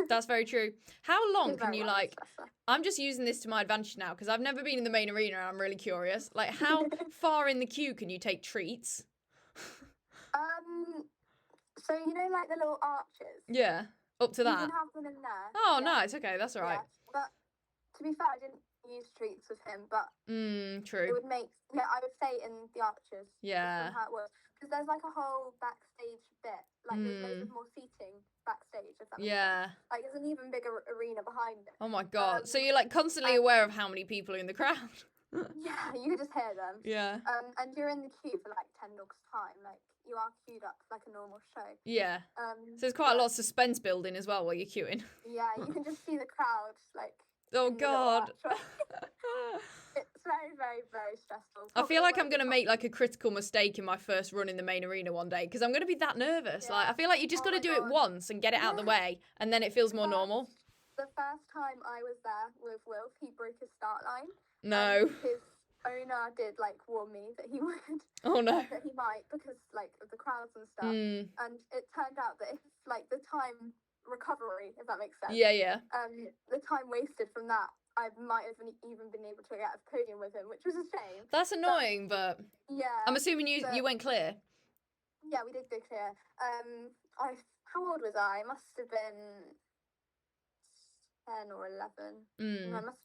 That's very true. How long He's can very you well, like? bless her. I'm just using this to my advantage now because I've never been in the main arena and I'm really curious. Like, how far in the queue can you take treats? So you know, like the little arches. Yeah, up to You that. can have them in there. Oh, yeah. nice. Okay, that's all right. Yeah. But to be fair, I didn't use treats with him, but it True. would make I would say in the arches. Yeah. How it was, because there's like a whole backstage bit, like there's loads of more seating backstage. If that makes Yeah. sense. Like there's an even bigger arena behind it. Oh my god. So you're like constantly aware of how many people are in the crowd. Yeah, you could just hear them. Yeah. And you're in the queue for like 10 dogs time. Like you are queued up like a normal show. Yeah. So there's quite a but- lot of suspense building as well while you're queuing. Yeah, you can just see the crowd like. Oh in the little god. archway. It's very, very, very stressful. I feel like I'm Probably going to make like a critical mistake in my first run in the main arena one day because I'm going to be that nervous. Yeah. Like I feel like you just Oh got to my do it God. once and get it out of the way and then it feels more normal. The first time I was there with Wilf, he broke his start line. No. And his owner did like warn me that he would. Oh no. That he might because like of the crowds and stuff. And it turned out that if like the time recovery, if that makes sense. Yeah, yeah. The time wasted from that, I might have even been able to get a podium with him, which was a shame. That's annoying, but Yeah. I'm assuming you went clear. Yeah, we did go clear. How old was I? I must have been 10 or 11. I must.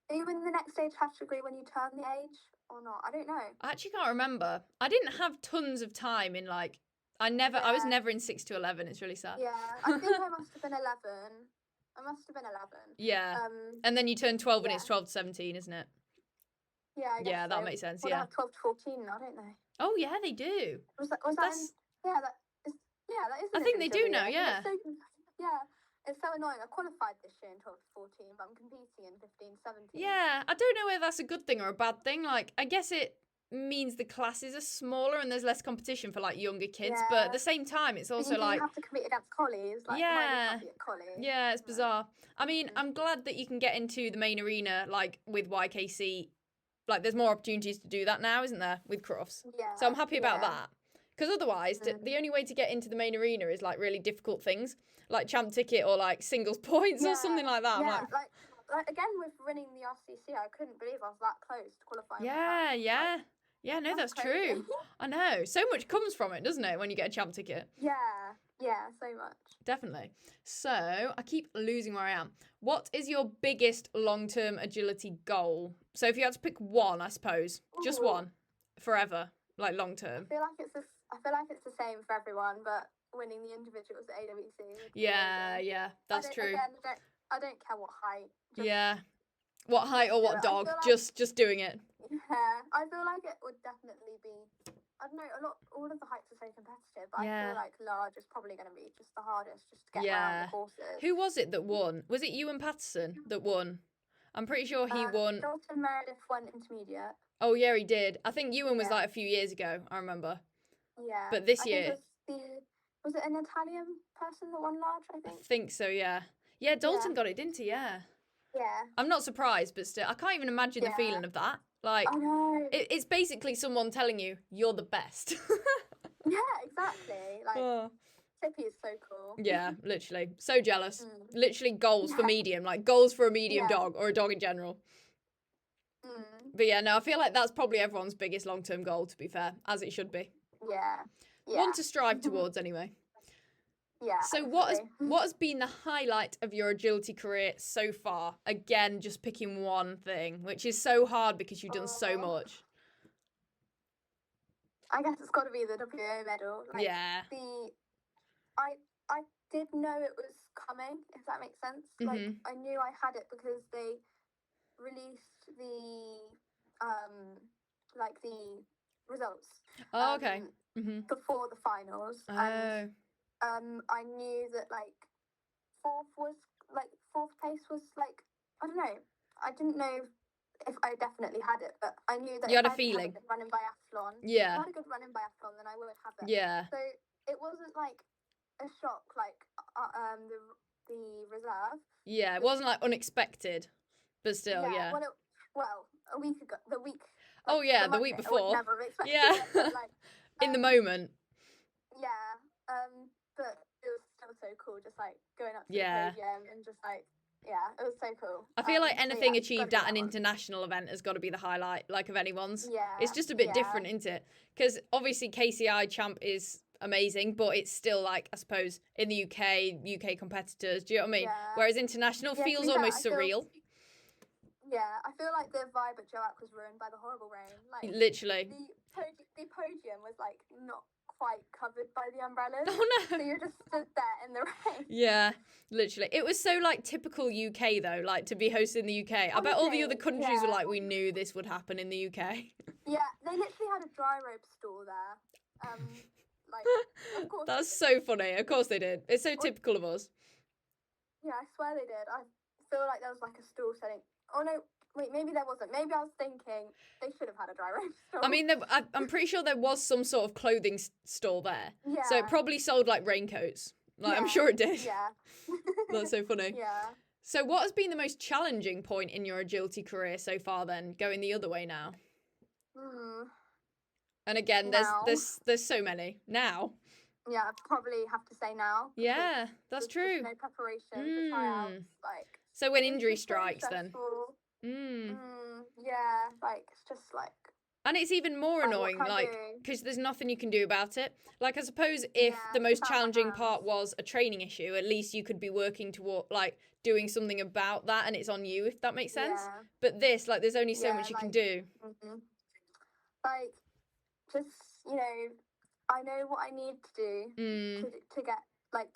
Are you in the next age category when you turn the age or not? I don't know. I actually can't remember. I didn't have tons of time in like I was never in 6 to 11. It's really sad. Yeah, I think I must have been 11. Yeah. And then you turn 12 and it's 12 to 17, isn't it? Yeah, I guess Yeah, that so. makes sense. Well, Yeah. they have 12 to 14 now, don't they? Oh yeah, they do. Was that that is I think they do now, yeah. It's so annoying. I qualified this year in 12 to 14, but I'm competing in 15, 17. Yeah, I don't know whether that's a good thing or a bad thing. Like, I guess it means the classes are smaller and there's less competition for like younger kids, but at the same time, it's also like you have to compete against collies. Like, yeah, collies. yeah, it's bizarre. I mean, I'm glad that you can get into the main arena like with YKC. Like, there's more opportunities to do that now, isn't there, with Crufts? Yeah. So I'm happy about that. Because otherwise, the only way to get into the main arena is like really difficult things, like champ ticket or like singles points or something like that. Yeah, like again with winning the RCC, I couldn't believe I was that close to qualifying. Yeah, no, that's true. I know. So much comes from it, doesn't it, when you get a champ ticket? Yeah, so much. Definitely. So I keep losing where I am. What is your biggest long-term agility goal? So if you had to pick one, I suppose, just one, forever, like long-term. I feel like it's the same for everyone, but winning the individuals at AWC. Yeah, that's true. Again, I don't care what height. Yeah. What height or what dog, just doing it. Yeah, I feel like it would definitely be, I don't know, all of the heights are so competitive, but I feel like large is probably going to be just the hardest, just to get around the courses. Who was it that won? Was it Ewan Patterson that won? I'm pretty sure he won. Dalton Meredith won intermediate. Oh, yeah, he did. I think Ewan was like a few years ago, I remember. Yeah. But this year... Was it an Italian person that won large, I think? I think so, yeah. Yeah, Dalton got it, didn't he? Yeah. Yeah. I'm not surprised, but still, I can't even imagine the feeling of that. Like, I know. It's basically someone telling you, you're the best. Yeah, exactly. Like, Tippy is so cool. Yeah, literally. So jealous. Literally goals for medium. Like, goals for a medium dog or a dog in general. But yeah, no, I feel like that's probably everyone's biggest long-term goal, to be fair, as it should be. Yeah. One to strive towards, anyway. Yeah. So what has been the highlight of your agility career so far? Again, just picking one thing, which is so hard because you've done so much. I guess it's got to be the WAO medal. Like, yeah. I did know it was coming, if that makes sense. Like, I knew I had it because they released the the results. Oh, okay. Before the finals. Oh. And I knew that fourth place was I don't know. I didn't know if I definitely had it, but I knew that you if had a I feeling. Had a good run in biathlon. Yeah. If I had a good run in biathlon, then I would have it. Yeah. So it wasn't like a shock, the reserve. Yeah, it wasn't unexpected, but still, yeah. Well, a week ago, the week. Oh yeah, the week before. I would never have expected yeah. it, but, in the moment. Yeah, but it so cool, just like going up to Yeah. the podium and just like, yeah, it was so cool. I feel like So, anything yeah, achieved gotta at do an that one. international event has got to be the highlight, like, of anyone's. Yeah, It's just a bit yeah. different, isn't it? Because obviously KCI champ is amazing, but it's still like, I suppose, in the UK competitors, do you know what I mean? Yeah. Whereas international Yeah, to feels be fair, almost I feel- surreal. Yeah, I feel like the vibe at JOAWC was ruined by the horrible rain. Like, Literally. the podium was like not quite covered by the umbrellas. Oh So no. you're just stood there in the rain. Yeah, literally. It was so like typical UK though, like to be hosted in the UK. I bet all the Honestly, other countries were yeah. like, we knew this would happen in the UK. Yeah, they literally had a dry robe store there. Like, of course. That's they did. so funny. Of course they did. It's so typical of us. Yeah, I swear they did. I feel like there was like a store selling. Oh no, wait, maybe there wasn't. Maybe I was thinking they should have had a dry robe store. I mean, I'm pretty sure there was some sort of clothing store there. yeah. So it probably sold like raincoats. Like, I'm Yeah, sure it did. Yeah. That's so funny. Yeah. So what has been the most challenging point in your agility career so far then, going the other way now? And again, Now. there's so many. Now. Yeah, I'd probably have to say now. Yeah, that's There's true. just no preparation for tryouts. Like, So when it's injury just so strikes then. stressful. Mm. Yeah, like it's just like. And it's even more Like, what annoying, can I like, do? because there's nothing you can do about it. Like, I suppose if Yeah, the most it's out of my challenging hands. part was a training issue, at least you could be working toward, like, doing something about that and it's on you, if that makes sense. Yeah. But this, like, there's only so Yeah, much you can like- do. Like, just I know what I need to do to get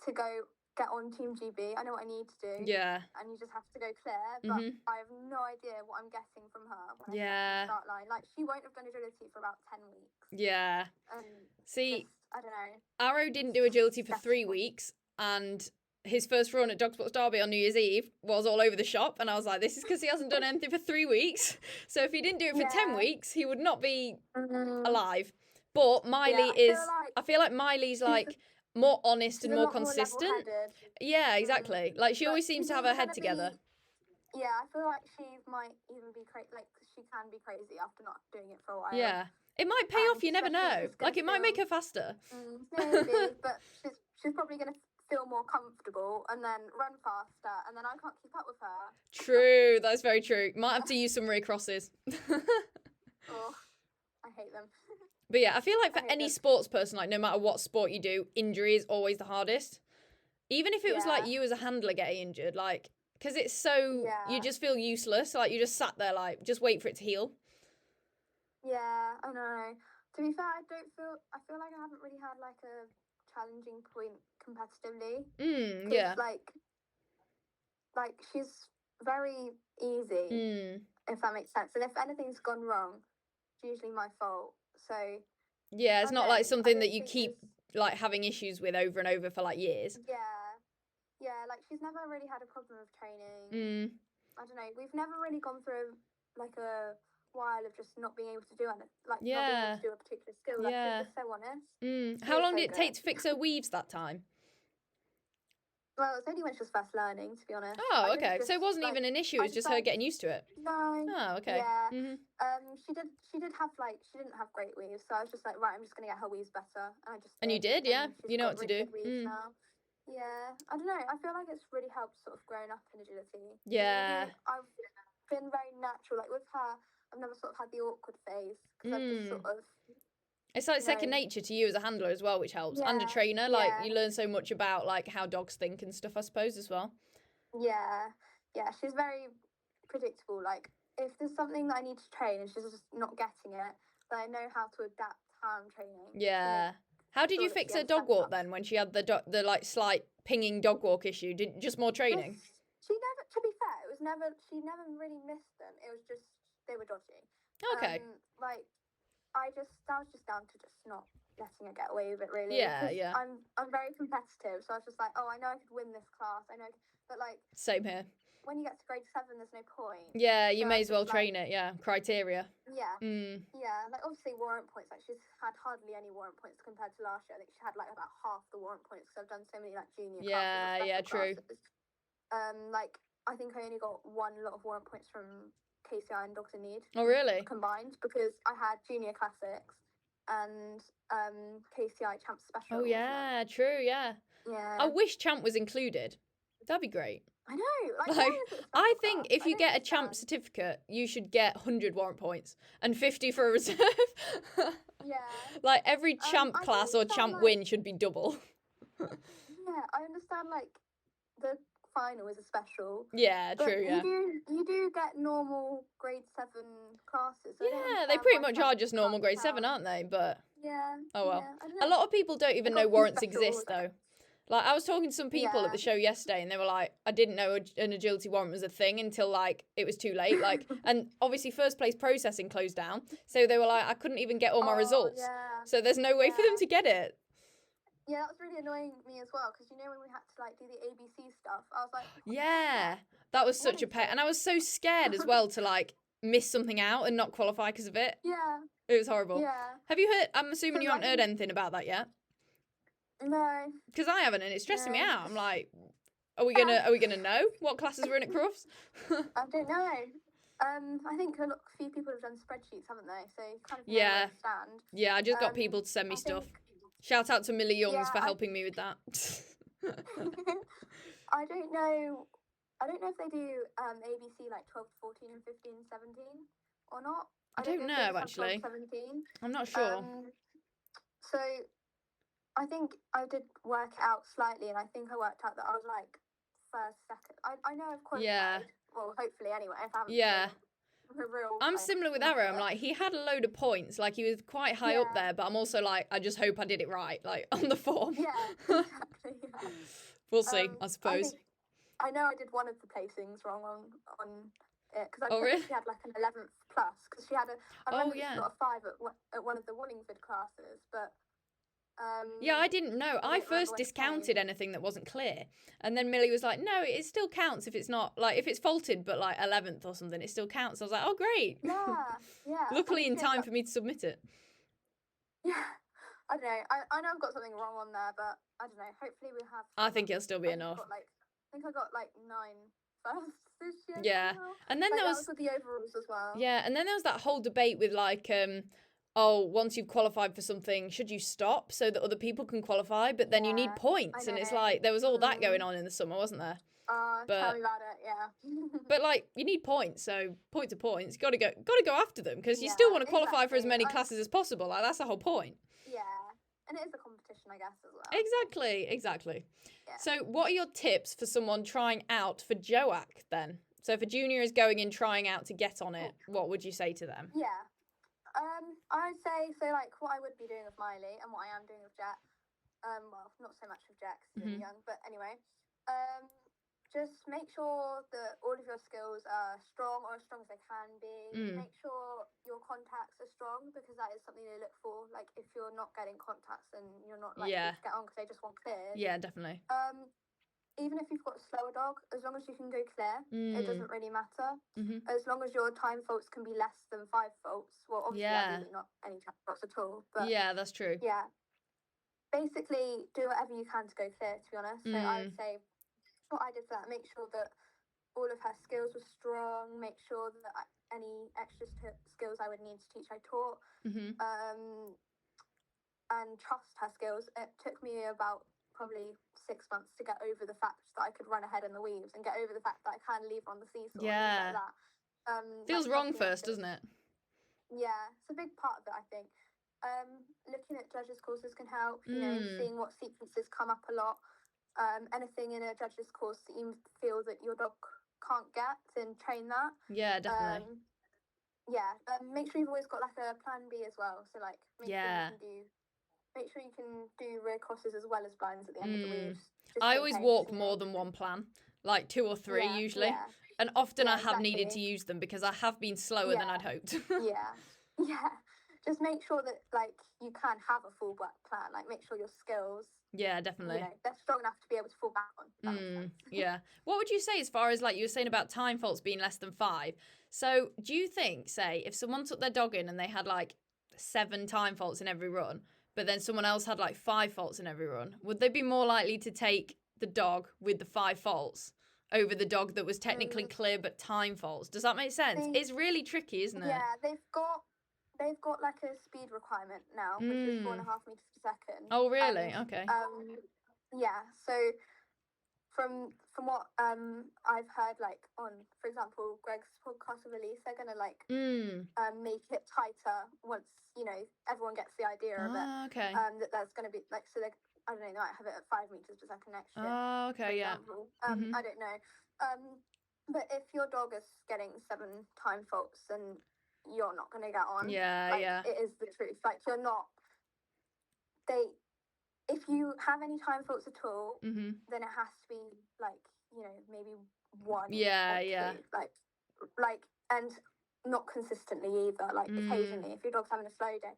to go get on Team GB. I know what I need to do. Yeah. And you just have to go clear. But I have no idea what I'm getting from her when I Yeah. start line. Like, she won't have done agility for about 10 weeks. Yeah. And See, I don't know. Arrow didn't do agility for 3 Stressful. weeks, and his first run at Dog Sports Derby on New Year's Eve was all over the shop, and I was like, this is because he hasn't done anything for 3 weeks. So if he didn't do it for 10 Yeah. weeks, he would not be Mhm. alive. But Miley Yeah, I feel like Miley's like more honest She's and a more lot more consistent. level-headed. Yeah, exactly. Like she But always seems to she's have her even head gonna together. Yeah, I feel like she might even be crazy. Like, she can be crazy after not doing it for a while. Yeah. It might pay off, you never especially if know. it's gonna Like it might make her faster. Maybe, but she's probably going to feel more comfortable and then run faster, and then I can't keep up with her. True, that's very true. Might have to use some rear crosses. Oh, I hate them. But yeah, I feel like for I hate any them. sports person, like no matter what sport you do, injury is always the hardest. Even if it was like Yeah. you as a handler getting injured, like, because it's so, Yeah. you just feel useless. Like you just sat there, like, just wait for it to heal. Yeah, I know. To be fair, I feel like I haven't really had like a challenging point competitively. 'Cause, Yeah. Like she's very easy, if that makes sense. And if anything's gone wrong, it's usually my fault. So Yeah, it's not like I something don't that you think keep there's- like having issues with over and over for like years. Yeah, like she's never really had a problem with training. I don't know. We've never really gone through like a while of just not being able to do it, like not being Yeah. able to do a particular skill. Like Yeah. she's just so honest. How was long so did it take good. to fix her weaves that time? Well, it's only when she was first learning, to be honest. Oh, I didn't okay. So it just, wasn't like- even an issue. It I was just her decided- getting used to it. No. Oh, okay. Yeah. Mhm. She did have like she didn't have great weaves, so I was just like, right, I'm just gonna get her weaves better, and I just. And you did, yeah? she's You know got what to really do. good weaves now. Yeah, I don't know. I feel like it's really helped sort of growing up in agility. Yeah. I've been very natural. Like with her, I've never sort of had the awkward phase because I've just sort of. It's like second No. nature to you as a handler as well, which helps. And a Yeah, trainer, like yeah. you learn so much about like how dogs think and stuff, I suppose, as well. Yeah, she's very predictable. Like if there's something that I need to train and she's just not getting it, then I know how to adapt how I'm training. Yeah. How did sure you that fix she her dog understands walk that. then when she had the like slight pinging dog walk issue? Did just more training? She never, to be fair, it was never. She never really missed them. It was just they were dodgy. Okay. Like that was just down to just not letting her get away with it. Really. Yeah, 'Cause yeah. I'm very competitive, so I was just like, oh, I know I could win this class. I know, but like Same here. when you get to grade 7, there's no point. Yeah, you So may I as well just, train it. Yeah, criteria. Yeah. Mm. Yeah, like obviously warrant points. Like she's had hardly any warrant points compared to last year. I think she had like about half the warrant points because I've done so many like junior Yeah, classes. or yeah, special true. classes. Like I think I only got one lot of warrant points from KCI and Dogs in Need Oh, really? combined because I had junior classics and KCI Champ Special. Oh yeah, true, yeah. Yeah. I wish Champ was included. That'd be great. I know. Like, Like, why is it I special think class? if you I get a don't Champ understand. certificate, you should get 100 warrant points and 50 for a reserve. Yeah. Like, every Champ I class or understand, Champ like- win should be double. Yeah, I understand. Like, the final is a special. Yeah, But true, yeah. you do get normal grade 7 classes. So I don't Yeah, they understand pretty why much Champ are just normal can't grade 7, count. aren't they? But, Yeah. oh well. Yeah, I don't A know. lot of people don't even Got know some warrants specials. exist, though. Like, I was talking to some people at the show yesterday, and they were like, I didn't know an agility warrant was a thing until, like, it was too late. Like, and obviously first place processing closed down, so they were like, I couldn't even get all my results. Yeah. So there's no way for them Yeah. to get it. Yeah, that was really annoying me as well, because you know when we had to like do the ABC stuff, I was like, Yeah, that was such a pain. And I was so scared as well to, like, miss something out and not qualify because of it. yeah, It was horrible. yeah, Have you heard, I'm assuming you Because I haven't heard anything about that yet? no, Because I haven't, and it's stressing me No. out. I'm like, are we gonna know what classes we're in at Crufts? I don't know. I think a few people have done spreadsheets, haven't they? So you kind of know Yeah. where you stand. Yeah, I just got Um, people to send me I stuff. think- Shout out to Millie Youngs Yeah, for I- helping me with that. I don't know. I don't know if they do ABC like 12 to 14 and 15 and 17 or not. I don't if they know, just have 12 actually. to 17. I'm not sure. So I think I did work it out slightly, and I think I worked out that I was like first, second. I know I've qualified. Yeah. Well, hopefully anyway. If I haven't Yeah. been a real, I'm like, similar with Arrow. I'm like, he had a load of points. Like, he was quite high up Yeah. there, but I'm also like, I just hope I did it right, like, on the form. Yeah, exactly. Yeah. We'll see, I I suppose. think- I know I did one of the placings wrong on it, because I Oh, put really? she had like an 11th plus, because she had a. I Oh, remember yeah. she got a 5 at one of the Wallingford classes, but. Yeah, I didn't know. I I don't remember first what it discounted said. anything that wasn't clear. And then Millie was like, no, it still counts if it's not, like, if it's faulted, but like 11th or something, it still counts. I was like, oh, great. Yeah, yeah. Luckily in Obviously, time for me to submit it. Yeah, I don't know. I know I've got something wrong on there, but I don't know. Hopefully we have. I think it'll still be I think I enough. got, like, I think I got like 9 firsts this year. Yeah. somehow. And then Like, there that was, with the overalls as well. yeah, and then there was that whole debate with like, oh, once you've qualified for something, should you stop so that other people can qualify? But then you need Yeah, points, I and it's know. like there was all that Mm. going on in the summer, wasn't there? Tell But- me about it. Yeah. But like, you need points, so point to points, got to go after them because you still Yeah, want to qualify for as exactly. many classes as possible. Like that's the whole point. Yeah, and it is a competition, I guess, as well. Exactly. Yeah. So, what are your tips for someone trying out for JOAWC then? So, if a junior is going in trying out to get on it, what would you say to them? Yeah. I'd say so. Like what I would be doing with Miley and what I am doing with Jack. Well, not so much with Jack 'cause he's really young, but anyway. Just make sure that all of your skills are strong or as strong as they can be. Make sure your contacts are strong because that is something they look for. Like if you're not getting contacts, then you're not likely Yeah. to get on because they just want clear. Yeah, definitely. Even if you've got a slower dog, as long as you can go clear, it doesn't really matter. Mhm. As long as your time faults can be less than 5 faults. Well, obviously, Yeah. ideally not any time faults at all. But Yeah, that's true. yeah, basically do whatever you can to go clear. To be honest, so I would say what I did for that. Make sure that all of her skills were strong. Make sure that any extra skills I would need to teach, I taught. Mhm. And trust her skills. It took me about probably 6 months to get over the fact that I could run ahead in the weaves and get over the fact that I can leave her on the seesaw. Yeah. And things like that. Feels like wrong trusting her first, skills. doesn't it? Yeah, it's a big part of it, I think. Looking at judges' courses can help, you know, seeing what sequences come up a lot. Anything in a judges' course that you feel that your dog can't get, and train that. Yeah, definitely. Make sure you've always got like a plan B as well. So like make sure you can do rear crosses as well as blinds at the end of the weaves. I always walk more than one plan, like 2 or 3 usually. Yeah. And often Yeah, I have needed to exactly. use them because I have been slower than Yeah. I'd hoped. Yeah. Just make sure that like you can have a full back plan. Like make sure your skills, Yeah, definitely. you know, they're strong enough to be able to fall back on. if that makes sense. Yeah. What would you say as far as like you were saying about time faults being less than 5? So do you think, say, if someone took their dog in and they had like 7 time faults in every run, but then someone else had like 5 faults in every run, would they be more likely to take the dog with the 5 faults over the dog that was technically clear but time faults? Does that make sense? It's really tricky, isn't it? Yeah, they've got they've got like a speed requirement now, which is 4.5 meters per second. Oh, really? And, Okay. Yeah. So from what I've heard, like on, for example, Greg's podcast with Elise, they're gonna like make it tighter once everyone gets the idea of it. Okay. That there's gonna be like, so they, I don't know, they might have it at 5 meters per second next year. Oh, okay, yeah. I don't know. But if your dog is getting 7 time faults, then you're not gonna get on. Yeah. It is the truth. Like, you're not. If you have any time faults at all, then it has to be like, maybe 1. Yeah, or 2. yeah. Like, and not consistently either. Like, occasionally, if your dog's having a slow day.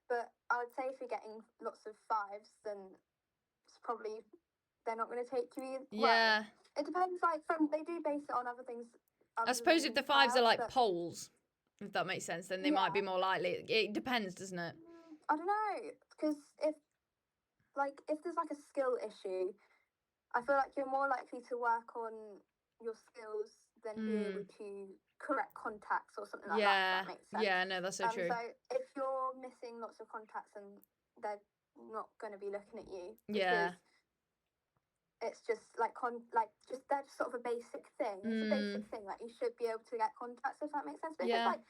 But I would say if you're getting lots of 5s, then it's probably they're not going to take you either. Yeah. Well, it depends. Like, they do base it on other things. I suppose if the 5s are like poles, if that makes sense, then they might be more likely. It depends, doesn't it? I don't know, because if there's like a skill issue, I feel like you're more likely to work on your skills than be able to correct contacts or something like that. If that makes sense. Yeah, no, that's so true. So if you're missing lots of contacts, and they're not going to be looking at you. Yeah. It's just like they're just sort of a basic thing. It's a basic thing. Like, you should be able to get contacts, if that makes sense. But if it's like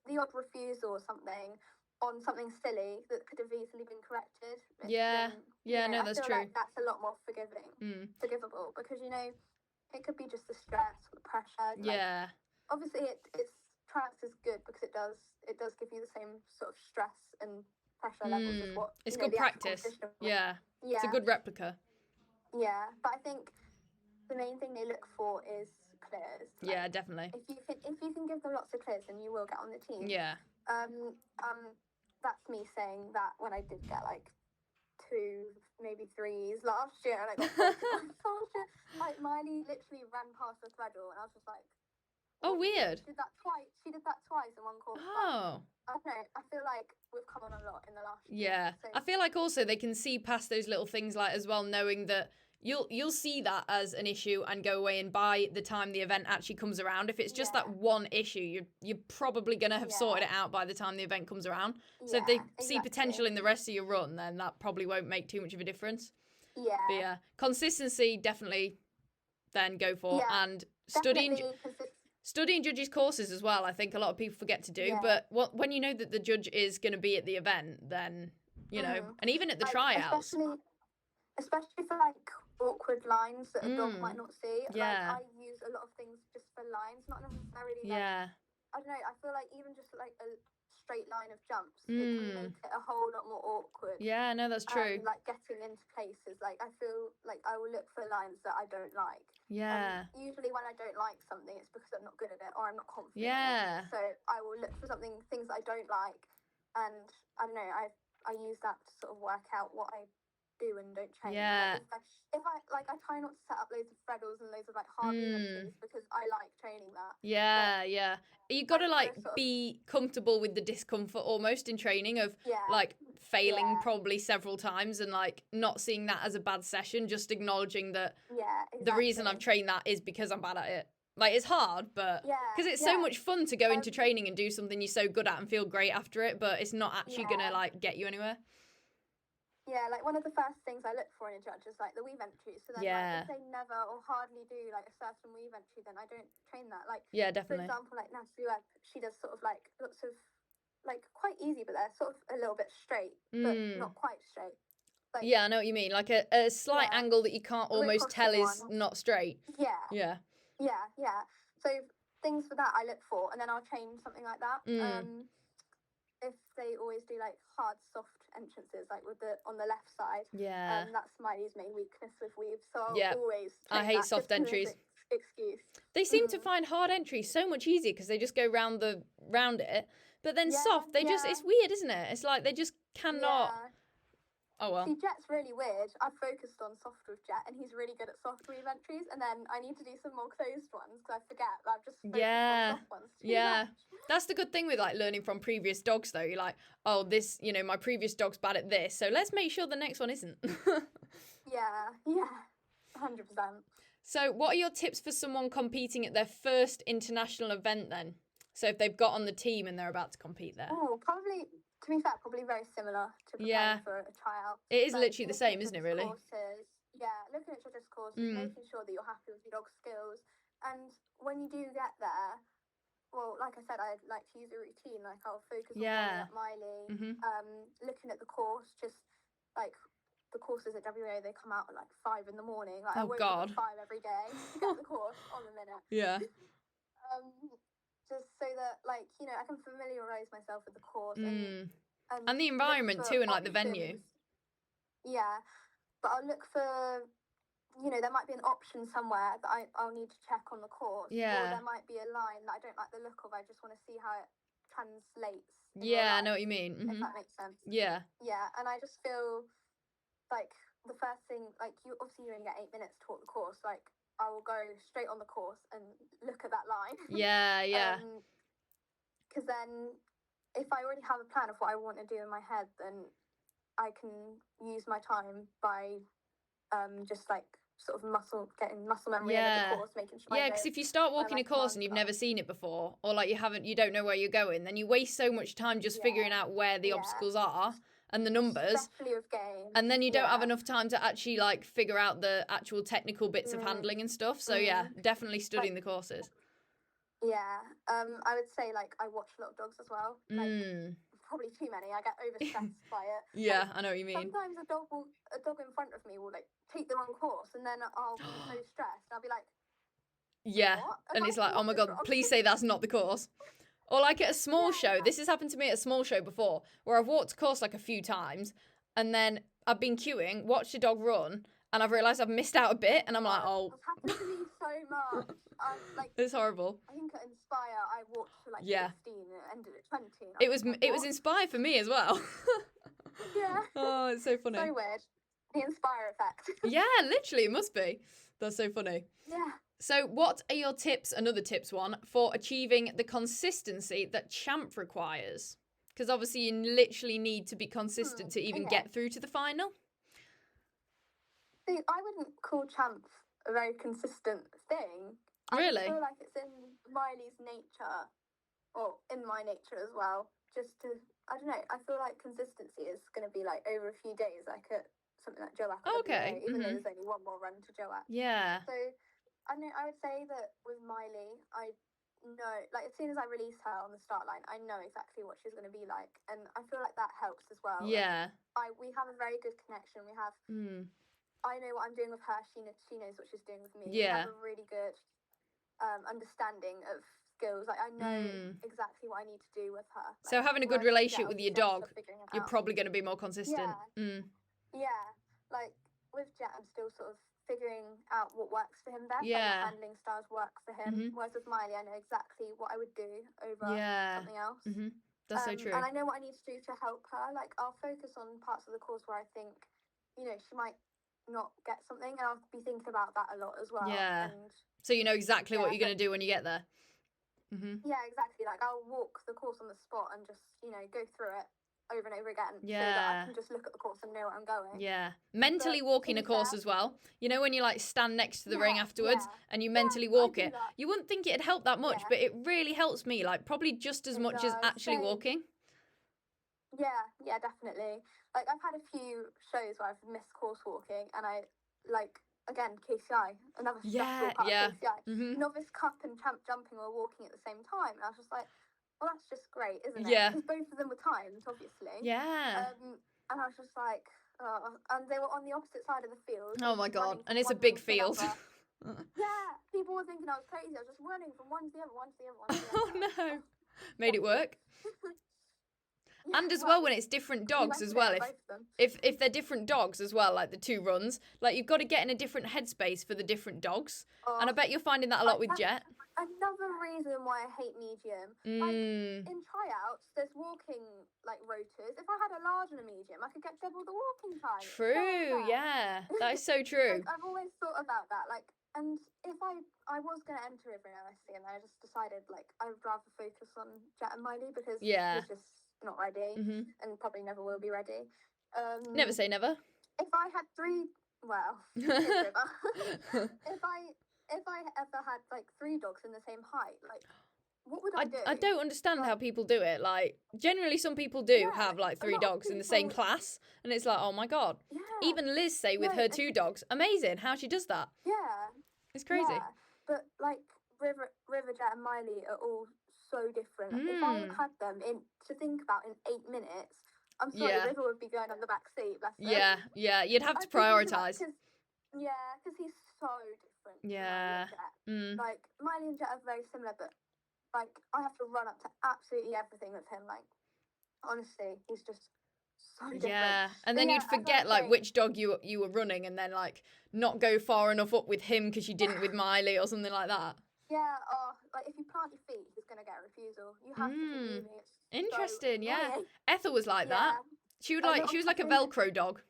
the odd refusal or something on something silly that could have easily been corrected. No, that's true. Like that's a lot more forgivable, because it could be just the stress or the pressure. Yeah. Obviously, it's trance is good because it does give you the same sort of stress and pressure levels as what it's good practice. Yeah. It's a good replica. Yeah, but I think the main thing they look for is clears. Like, yeah, definitely. If you can give them lots of clears, then you will get on the team. Yeah. That's me saying that when I did get like 2, maybe 3s last year, and I got last year. Like, Miley literally ran past the threadle, and I was just like, oh, weird. She did that twice in one course. Oh. I don't know. I feel like we've come on a lot in the last year. Yeah. So. I feel like also they can see past those little things, like, as well, knowing that you'll see that as an issue and go away, and by the time the event actually comes around, if it's just that one issue, you're probably going to have sorted it out by the time the event comes around. So if they see potential in the rest of your run, then that probably won't make too much of a difference. Yeah. But yeah, consistency definitely then go for. And studying judges' courses as well, I think a lot of people forget to do. But when you know that the judge is going to be at the event, then, and even at the tryouts. Especially for like awkward lines that a dog might not see. Yeah. Like, I use a lot of things just for lines, not necessarily like, I don't know, I feel like even just like a straight line of jumps, it can make it a whole lot more awkward. Yeah, no, that's true. Like, getting into places, like, I feel like I will look for lines that I don't like. Yeah. Usually when I don't like something, it's because I'm not good at it or I'm not confident. Yeah. So I will look for things that I don't like, and I don't know, I use that to sort of work out what I do and don't train. Yeah. Like, I try not to set up loads of freddles and loads of like hard entries because I like training that. Yeah, yeah. You got to like be comfortable with the discomfort almost in training of like failing probably several times and like not seeing that as a bad session, just acknowledging that the reason I've trained that is because I'm bad at it. Like, it's hard, but because it's so much fun to go into training and do something you're so good at and feel great after it, but it's not actually gonna like get you anywhere. Yeah, like, one of the first things I look for in a judge is like the weave entries. So then like, if they never or hardly do like a certain weave entry, then I don't train that. Like, definitely. For example, like Natalie Webb, she does sort of like lots of like quite easy, but they're sort of a little bit straight, but not quite straight. Like, I know what you mean. Like a slight angle that you can't almost tell is not straight. Yeah. So things for that I look for, and then I'll train something like that. If they always do like hard, soft entrances, like on the left side, that's Miley's main weakness with weave. So I'll always. I hate soft entries. Excuse. They seem to find hard entries so much easier because they just go round it. But then soft, they just, it's weird, isn't it? It's like they just cannot. Oh well. See, Jet's really weird. I've focused on soft with Jet, and he's really good at soft weave entries. And then I need to do some more closed ones because I forget. But I've just focused on soft ones too much. That's the good thing with like learning from previous dogs, though. You're like, oh, this, my previous dog's bad at this, so let's make sure the next one isn't. 100%. So, what are your tips for someone competing at their first international event then? So if they've got on the team and they're about to compete there. Oh, probably, to be fair, probably very similar to preparing for a tryout. It is Like, literally the same, isn't it, really? Courses, yeah, looking at judges' courses, making sure that you're happy with your dog's skills. And when you do get there, well, like I said, I'd like to use a routine. Like, I'll focus on warming up Miley, looking at the course, just like the courses at WAO, they come out at like 5 in the morning. Like, I wake up at 5 every day to get the course on the minute. Yeah. Just so that, like, you know, I can familiarise myself with the course and the environment too, and like the venue. Yeah, but I'll look for, you know, there might be an option somewhere that I'll need to check on the course. Yeah. Or there might be a line that I don't like the look of. I just want to see how it translates. Yeah, I know what you mean. If that makes sense. Yeah. Yeah, and I just feel like the first thing, like, you obviously only get 8 minutes to walk the course. Like, I will go straight on the course and look at that line. Yeah, yeah. Because then, if I already have a plan of what I want to do in my head, then I can use my time by just like sort of getting muscle memory of the course, making sure. Yeah, because if you start walking a course and you've never seen it before, or like you don't know where you're going, then you waste so much time just figuring out where the obstacles are and the numbers. Especially with games. And then you don't have enough time to actually like figure out the actual technical bits of handling and stuff. So yeah, definitely studying the courses. Yeah, I would say like I watch a lot of dogs as well. Like, probably too many. I get overstressed by it. Yeah, like, I know what you mean. Sometimes a dog in front of me will like take the wrong course, and then I'll be so stressed. I'll be like, what? And it's like, oh my god, please say that's not the course. Or like at a small show, this has happened to me at a small show before, where I've walked a course like a few times, and then I've been queuing, watched a dog run, and I've realised I've missed out a bit, and I'm like, oh. It's happened to me so much. It's horrible. I think at Inspire, I walked to like 16 and ended at 20. It was Inspire for me as well. Yeah. Oh, it's so funny. So weird. The Inspire effect. Yeah, literally, it must be. That's so funny. Yeah. So what are your tips, another tips one, for achieving the consistency that champ requires? Because obviously you literally need to be consistent to even get through to the final. See, I wouldn't call champ a very consistent thing. Really? I feel like it's in Miley's nature, or in my nature as well, just to, I don't know, I feel like consistency is going to be like over a few days, like at something like JOAWC. Okay. Even though there's only one more run to JOAWC. Yeah. So, I know, I would say that with Miley, I know, like, as soon as I release her on the start line, I know exactly what she's going to be like, and I feel like that helps as well. Yeah. We have a very good connection. We have, I know what I'm doing with her, she knows what she's doing with me. Yeah. We have a really good understanding of skills. Like, I know exactly what I need to do with her. Like, so having a good relationship with your dog, you're probably going to be more consistent. Yeah. Like, with Jet, I'm still sort of figuring out what works for him best. Yeah. Like, what handling styles work for him. Whereas with Miley, I know exactly what I would do over something else. That's so true. And I know what I need to do to help her. Like, I'll focus on parts of the course where I think, you know, she might not get something, and I'll be thinking about that a lot as well. Yeah. And, so you know exactly what you're going to do when you get there. Yeah, exactly. Like, I'll walk the course on the spot and just, you know, go through it over and over again. Yeah. So that I can just look at the course and know where I'm going. Yeah. Mentally walking a course as well. You know, when you like stand next to the ring afterwards and you mentally walk it, you wouldn't think it'd help that much, but it really helps me, like probably just as much as actually walking. Yeah, definitely. Like, I've had a few shows where I've missed course walking, and I, like, again, KCI, another stressful part of KCI. Novice Cup and Champ Jumping were walking at the same time, and I was just like, well, that's just great, isn't it? Yeah. Because both of them were timed, obviously. Yeah. And I was just like, and they were on the opposite side of the field. Oh my god, and it's a big field. Yeah, people were thinking I was crazy. I was just running from one to the other, one to the other, one to the other. Oh no. Made it work. And as well, when it's different dogs as well, if they're different dogs as well, like the two runs, like you've got to get in a different headspace for the different dogs. And I bet you're finding that a lot with Jet. Another reason why I hate medium. Like, in tryouts, there's walking like rotors. If I had a large and a medium, I could get double the walking time. True, yeah, that is so true. Like, I've always thought about that. Like, and if I was going to enter every NSC, and I just decided like I would rather focus on Jet and Miley because it's just not ready and probably never will be ready. Never say never. If I had if I ever had like 3 dogs in the same height, like what would I do? I don't understand how people do it. Like, generally, some people do have like 3 dogs in the same class, and it's like, oh my god. Yeah. Even Liz say with her 2 dogs, amazing how she does that. Yeah. It's crazy. Yeah. But like River Jet and Miley are all so different. If I had them to think about in 8 minutes, I'm sorry, River would be going on the back seat. Bless her. Yeah. You'd have to prioritise. Because he's so different. Yeah. To Miley and Jet. Like Miley and Jet are very similar, but like I have to run up to absolutely everything with him. Like honestly, he's just so different. Yeah, and then you'd forget like which dog you were running, and then like not go far enough up with him because you didn't with Miley or something like that. Yeah, like if you plant your feet, he's gonna get a refusal. You have to keep moving. It's interesting. So yeah, annoying. Ethel was like that. She was like a Velcro dog.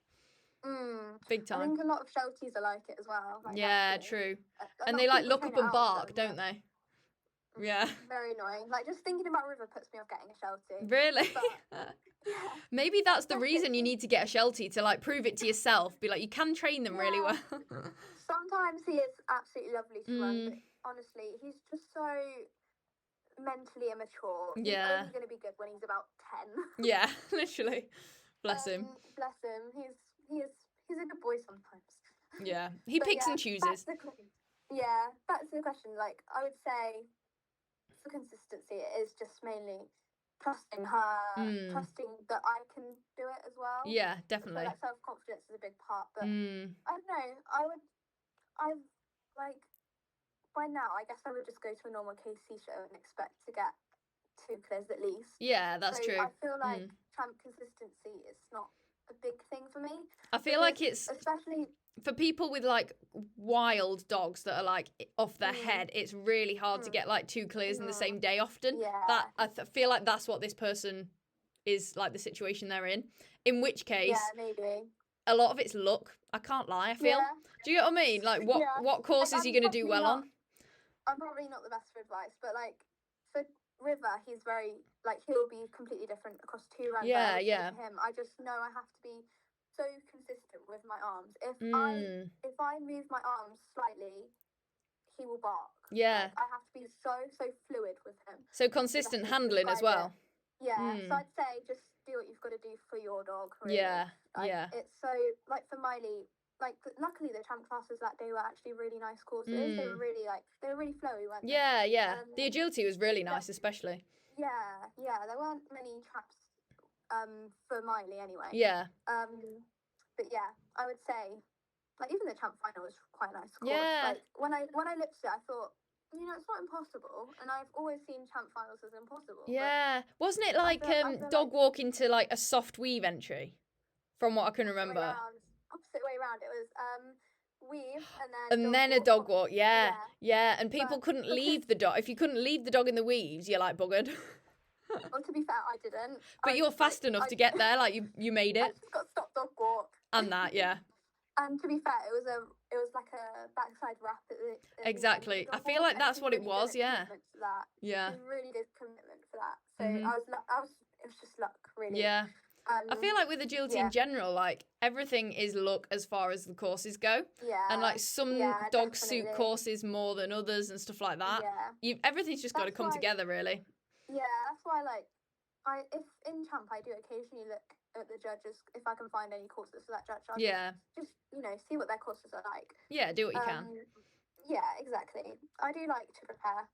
Big time. I think a lot of Shelties are like it as well. Like true. And they like look up and bark, don't they? Yeah. Very annoying. Like just thinking about River puts me off getting a Sheltie. Really? But, maybe that's the reason you need to get a Sheltie, to like prove it to yourself. Be like, you can train them really well. Sometimes he is absolutely lovely to run, but honestly, he's just so mentally immature. He's only going to be good when he's about 10. Yeah, literally. Bless him. Bless him. He's a good boy sometimes. Yeah, he picks and chooses. Back to the question. Like I would say, for consistency, it is just mainly trusting her, trusting that I can do it as well. Yeah, definitely. So, like self-confidence is a big part, but I don't know. Like by now, I guess I would just go to a normal KC show and expect to get 2 clears at least. Yeah, that's true. I feel like tramp consistency is not a big thing for me. I feel like it's especially for people with like wild dogs that are like off their head. It's really hard to get like 2 clears in the same day often. Yeah. That feel like that's what this person is, like the situation they're in. In which case, maybe a lot of it's luck. I can't lie. I feel. Do you get what I mean? Like what courses are you going to do well on? I'm probably not the best for advice, but like for River, he's very like he'll be completely different across 2 runs. Yeah. Him, I just know I have to be so consistent with my arms. If I move my arms slightly, he will bark. Yeah. Like, I have to be so fluid with him. So consistent handling as well. Yeah. So I'd say just do what you've got to do for your dog. Really. Yeah. It's so like for Miley. Like luckily the tramp classes that day were actually really nice courses. They were really flowy, weren't they? Yeah. The agility was really nice, especially. Yeah. There weren't many traps for Miley anyway. Yeah. But yeah, I would say like even the tramp final was quite a nice course. Yeah. Like when I looked at it, I thought, it's not impossible, and I've always seen tramp finals as impossible. Yeah. Wasn't it like dog walk into like a soft weave entry? From what I can remember. Opposite way around. It was weave and then a dog walk. Yeah. And people couldn't leave the dog. If you couldn't leave the dog in the weaves, you're like buggered. Well, to be fair, I didn't. But you're fast enough to get there. Like you made it. I just got stop dog walk. And that, yeah. And to be fair, it was like a backside wrap. Exactly. I feel like that's what it was. Yeah. Yeah. He really did commitment for that. So it was just luck, really. Yeah. I feel like with agility in general, like everything is luck as far as the courses go. Yeah. And like some dogs suit courses more than others and stuff like that. Yeah. Everything's just got to come together, really. Yeah, that's why if in tramp I do occasionally look at the judges if I can find any courses for that judge. I'll just see what their courses are like. Yeah, do what you can. Yeah, exactly. I do like to prepare.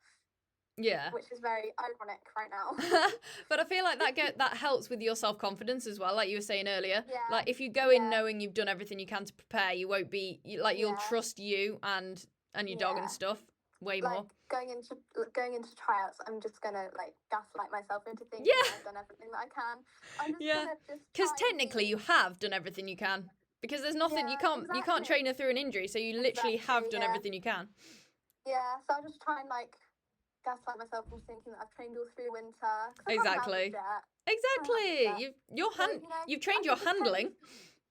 Yeah. Which is very ironic right now. But I feel like that helps with your self-confidence as well, like you were saying earlier. Yeah. Like if you go in knowing you've done everything you can to prepare, you won't be you'll trust you and your dog and stuff way more. Going into tryouts, I'm just gonna like gaslight myself into thinking I've done everything that I can. I'm just gonna because technically you have done everything you can. Because there's nothing you can't train her through an injury, so you literally have done everything you can. Yeah, so I'll just try and like gaslight myself into thinking that I've trained all through winter. Exactly. You've trained your handling.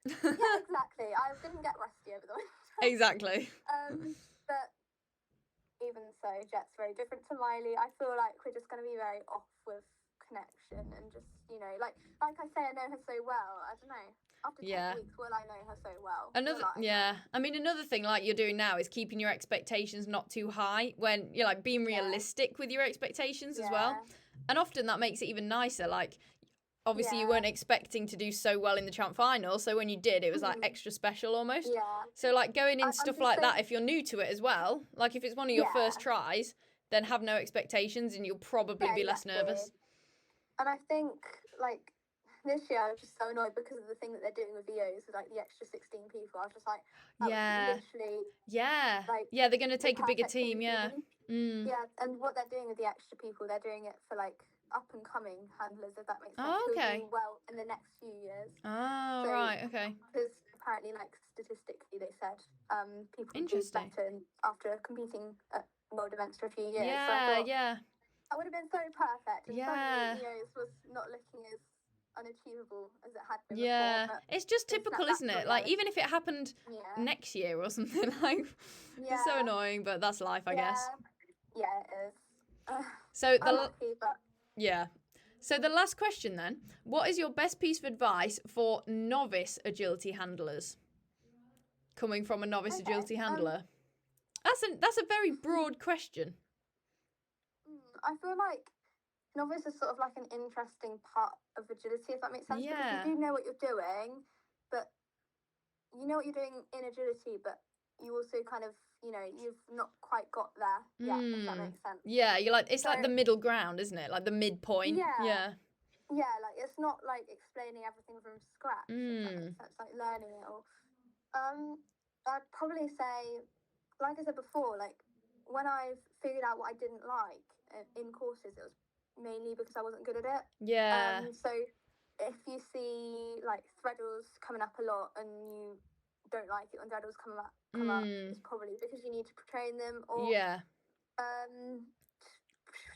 Yeah, exactly. I didn't get rusty over the winter. Exactly. But even so, Jet's very different to Miley. I feel like we're just going to be very off with connection and just, you know, like I say, I know her so well. I don't know. After 10 weeks, will I know her so well? I mean, another thing like you're doing now is keeping your expectations not too high when you're like being realistic with your expectations as well. And often that makes it even nicer. Like, obviously you weren't expecting to do so well in the champ final, so when you did, it was like extra special almost. Yeah. So like going in stuff like that, if you're new to it as well, like if it's one of your first tries, then have no expectations and you'll probably be less nervous. And I think like this year I was just so annoyed because of the thing that they're doing with VOs with like the extra 16 people. I was just like, literally, like, they're going to take a bigger team. Yeah, and what they're doing with the extra people, they're doing it for like up and coming handlers, if that makes sense. Oh, okay. Who will do well in the next few years. Oh, so, right, okay. Because apparently, like statistically, they said people do better after competing at world events for a few years. Yeah, so I thought, yeah. That would have been so perfect. And yeah. suddenly, it was not looking as unachievable as it had been before. It's just typical, isn't it? Like, even if it happened next year or something, like, it's so annoying, but that's life, I guess. Yeah, it is. So unlucky, but... Yeah. So the last question then, what is your best piece of advice for novice agility handlers? Coming from a novice agility handler. That's a very broad question. I feel like novice is sort of like an interesting part of agility, if that makes sense. Yeah. Because you do know what you're doing, but you know what you're doing in agility, but you also kind of, you know, you've not quite got there yet, if that makes sense. Yeah, you're like, it's like the middle ground, isn't it? Like the midpoint. Yeah. Yeah, like it's not like explaining everything from scratch. If that makes sense, like learning it all. I'd probably say, like I said before, like when I've figured out what I didn't like in courses, it was mainly because I wasn't good at it. Yeah. So if you see like threadles coming up a lot and you don't like it when threadles come up, it's probably because you need to train them, or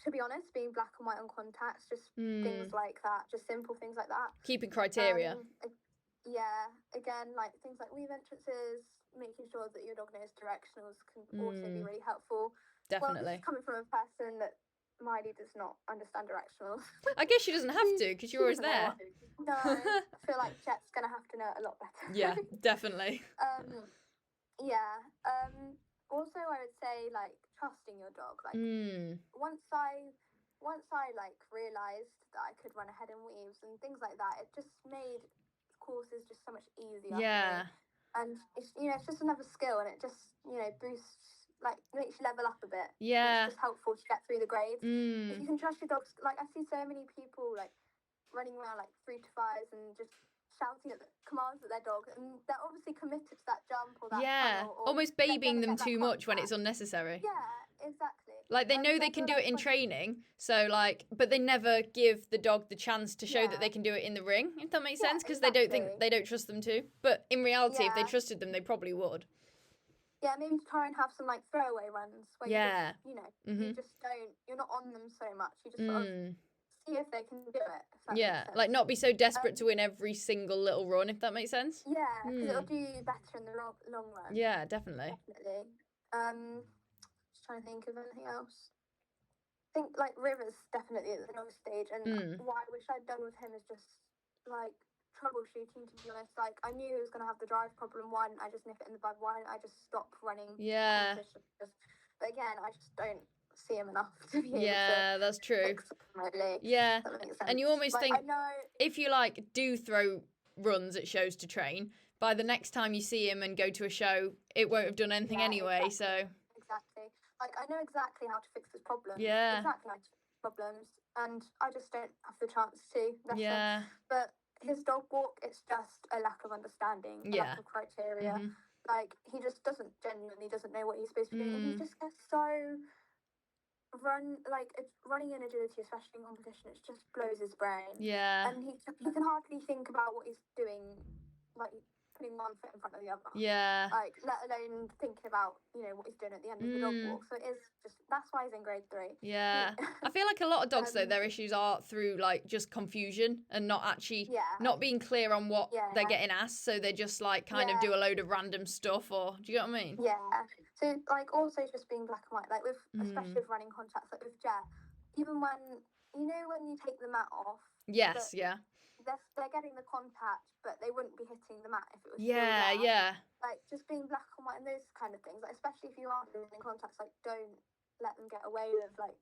to be honest, being black and white on contacts, just things like that, just simple things like that. Keeping criteria. Again, like things like weave entrances, making sure that your dog knows directionals can also be really helpful. Definitely. Well, this is coming from a person that Miley does not understand directionals. I guess she doesn't have to, because you're always there. No, I feel like Jet's going to have to know it a lot better. Yeah, definitely. Also, I would say, like, trusting your dog. Like, once I like realised that I could run ahead in weaves and things like that, it just made courses just so much easier. Yeah. And it's, you know, it's just another skill, and it just, you know, boosts, like, makes you level up a bit. Yeah. It's just helpful to get through the grades. If you can trust your dogs, like, I see so many people, like, running around, like, 3 to 5s and just shouting at the commands at their dog, and they're obviously committed to that jump or that tunnel, or almost babying them too much when it's unnecessary. Yeah, exactly. Like, they know they can do it in training, so, like, but they never give the dog the chance to show that they can do it in the ring, if that makes sense, because they don't trust them to. But in reality, if they trusted them, they probably would. Yeah, maybe try and have some, like, throwaway runs where you just, you know, you just you're not on them so much, you just sort of see if they can do it. If that makes sense. Like not be so desperate to win every single little run, if that makes sense. Yeah, because it'll do you better in the long run. Yeah, definitely. Just trying to think of anything else. I think like River's definitely at the novice stage, and what I wish I'd done with him is just like troubleshooting. To be honest, like I knew he was going to have the drive problem. Why didn't I just nip it in the bud? Why didn't I just stop running? Yeah. But again, I just don't see him enough to be able to that's true. Really. Yeah. That makes sense. And you almost think, I know, if you like do throw runs at shows to train, by the next time you see him and go to a show, it won't have done anything anyway. Exactly. So exactly, like I know exactly how to fix this problem. Yeah. Exactly how to fix problems, and I just don't have the chance to. Yeah. But his dog walk, it's just a lack of understanding, a lack of criteria. Like he just genuinely doesn't know what he's supposed to be doing. And he just gets so running in agility, especially in competition, it just blows his brain. Yeah. And he can hardly think about what he's doing, like putting one foot in front of the other. Yeah. Like let alone thinking about, you know, what he's doing at the end of the dog walk. So it is just, that's why he's in grade 3. Yeah. I feel like a lot of dogs though, their issues are through like just confusion and not actually not being clear on what they're getting asked, so they just like kind of do a load of random stuff, or do you know what I mean? Yeah. So like also just being black and white, like with especially with running contacts, like with Jet, even when you know when you take the mat off. Yes, yeah. They're getting the contact, but they wouldn't be hitting the mat if it was Yeah, still there. yeah. Like just being black and white and those kind of things. Like especially if you are losing contacts, like don't let them get away with like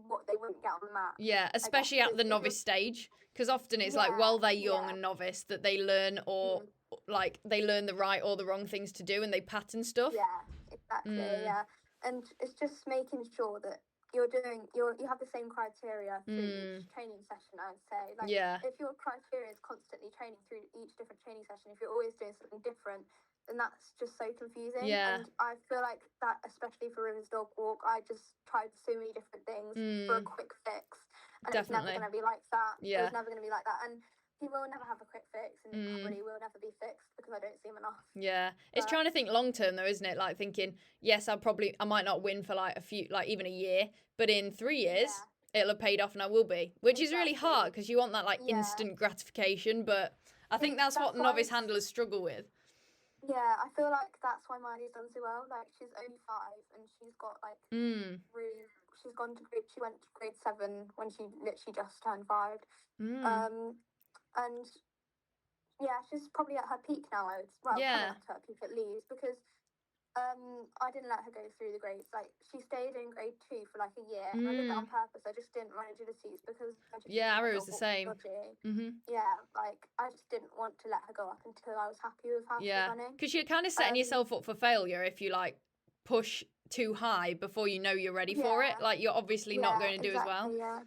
what they wouldn't get on the mat. Yeah, especially at the novice stage, because often it's like while they're young and novice that they learn or like they learn the right or the wrong things to do and they pattern stuff. Yeah, exactly. Yeah, and it's just making sure that you have the same criteria through each training session. I'd say, like, if your criteria is constantly training through each different training session, if you're always doing something different, then that's just so confusing. Yeah. And I feel like that, especially for River's dog walk, I just tried so many different things for a quick fix, and it's never going to be like that. Yeah. It's never going to be like that, and he will never have a quick fix, and probably will never be fixed because I don't see him enough. Yeah, it's trying to think long term though, isn't it? Like thinking, yes, I might not win for like a few, like even a year, but in 3 years it'll have paid off and I will be, which is really hard because you want that like instant gratification. But I think that's what novice handlers struggle with. Yeah, I feel like that's why Miley's done so well. Like she's only 5 and she's got like really. She went to grade 7 when she literally just turned 5. And yeah, she's probably at her peak now. Coming up to her peak at least because I didn't let her go through the grades. Like she stayed in grade 2 for like a year. And I did that on purpose. I just didn't run agilities because Arrow was the same. Yeah, like I just didn't want to let her go up until I was happy with how she was running. Because you're kind of setting yourself up for failure if you like push too high before you know you're ready for it. Like you're obviously not going to do as well. Yeah.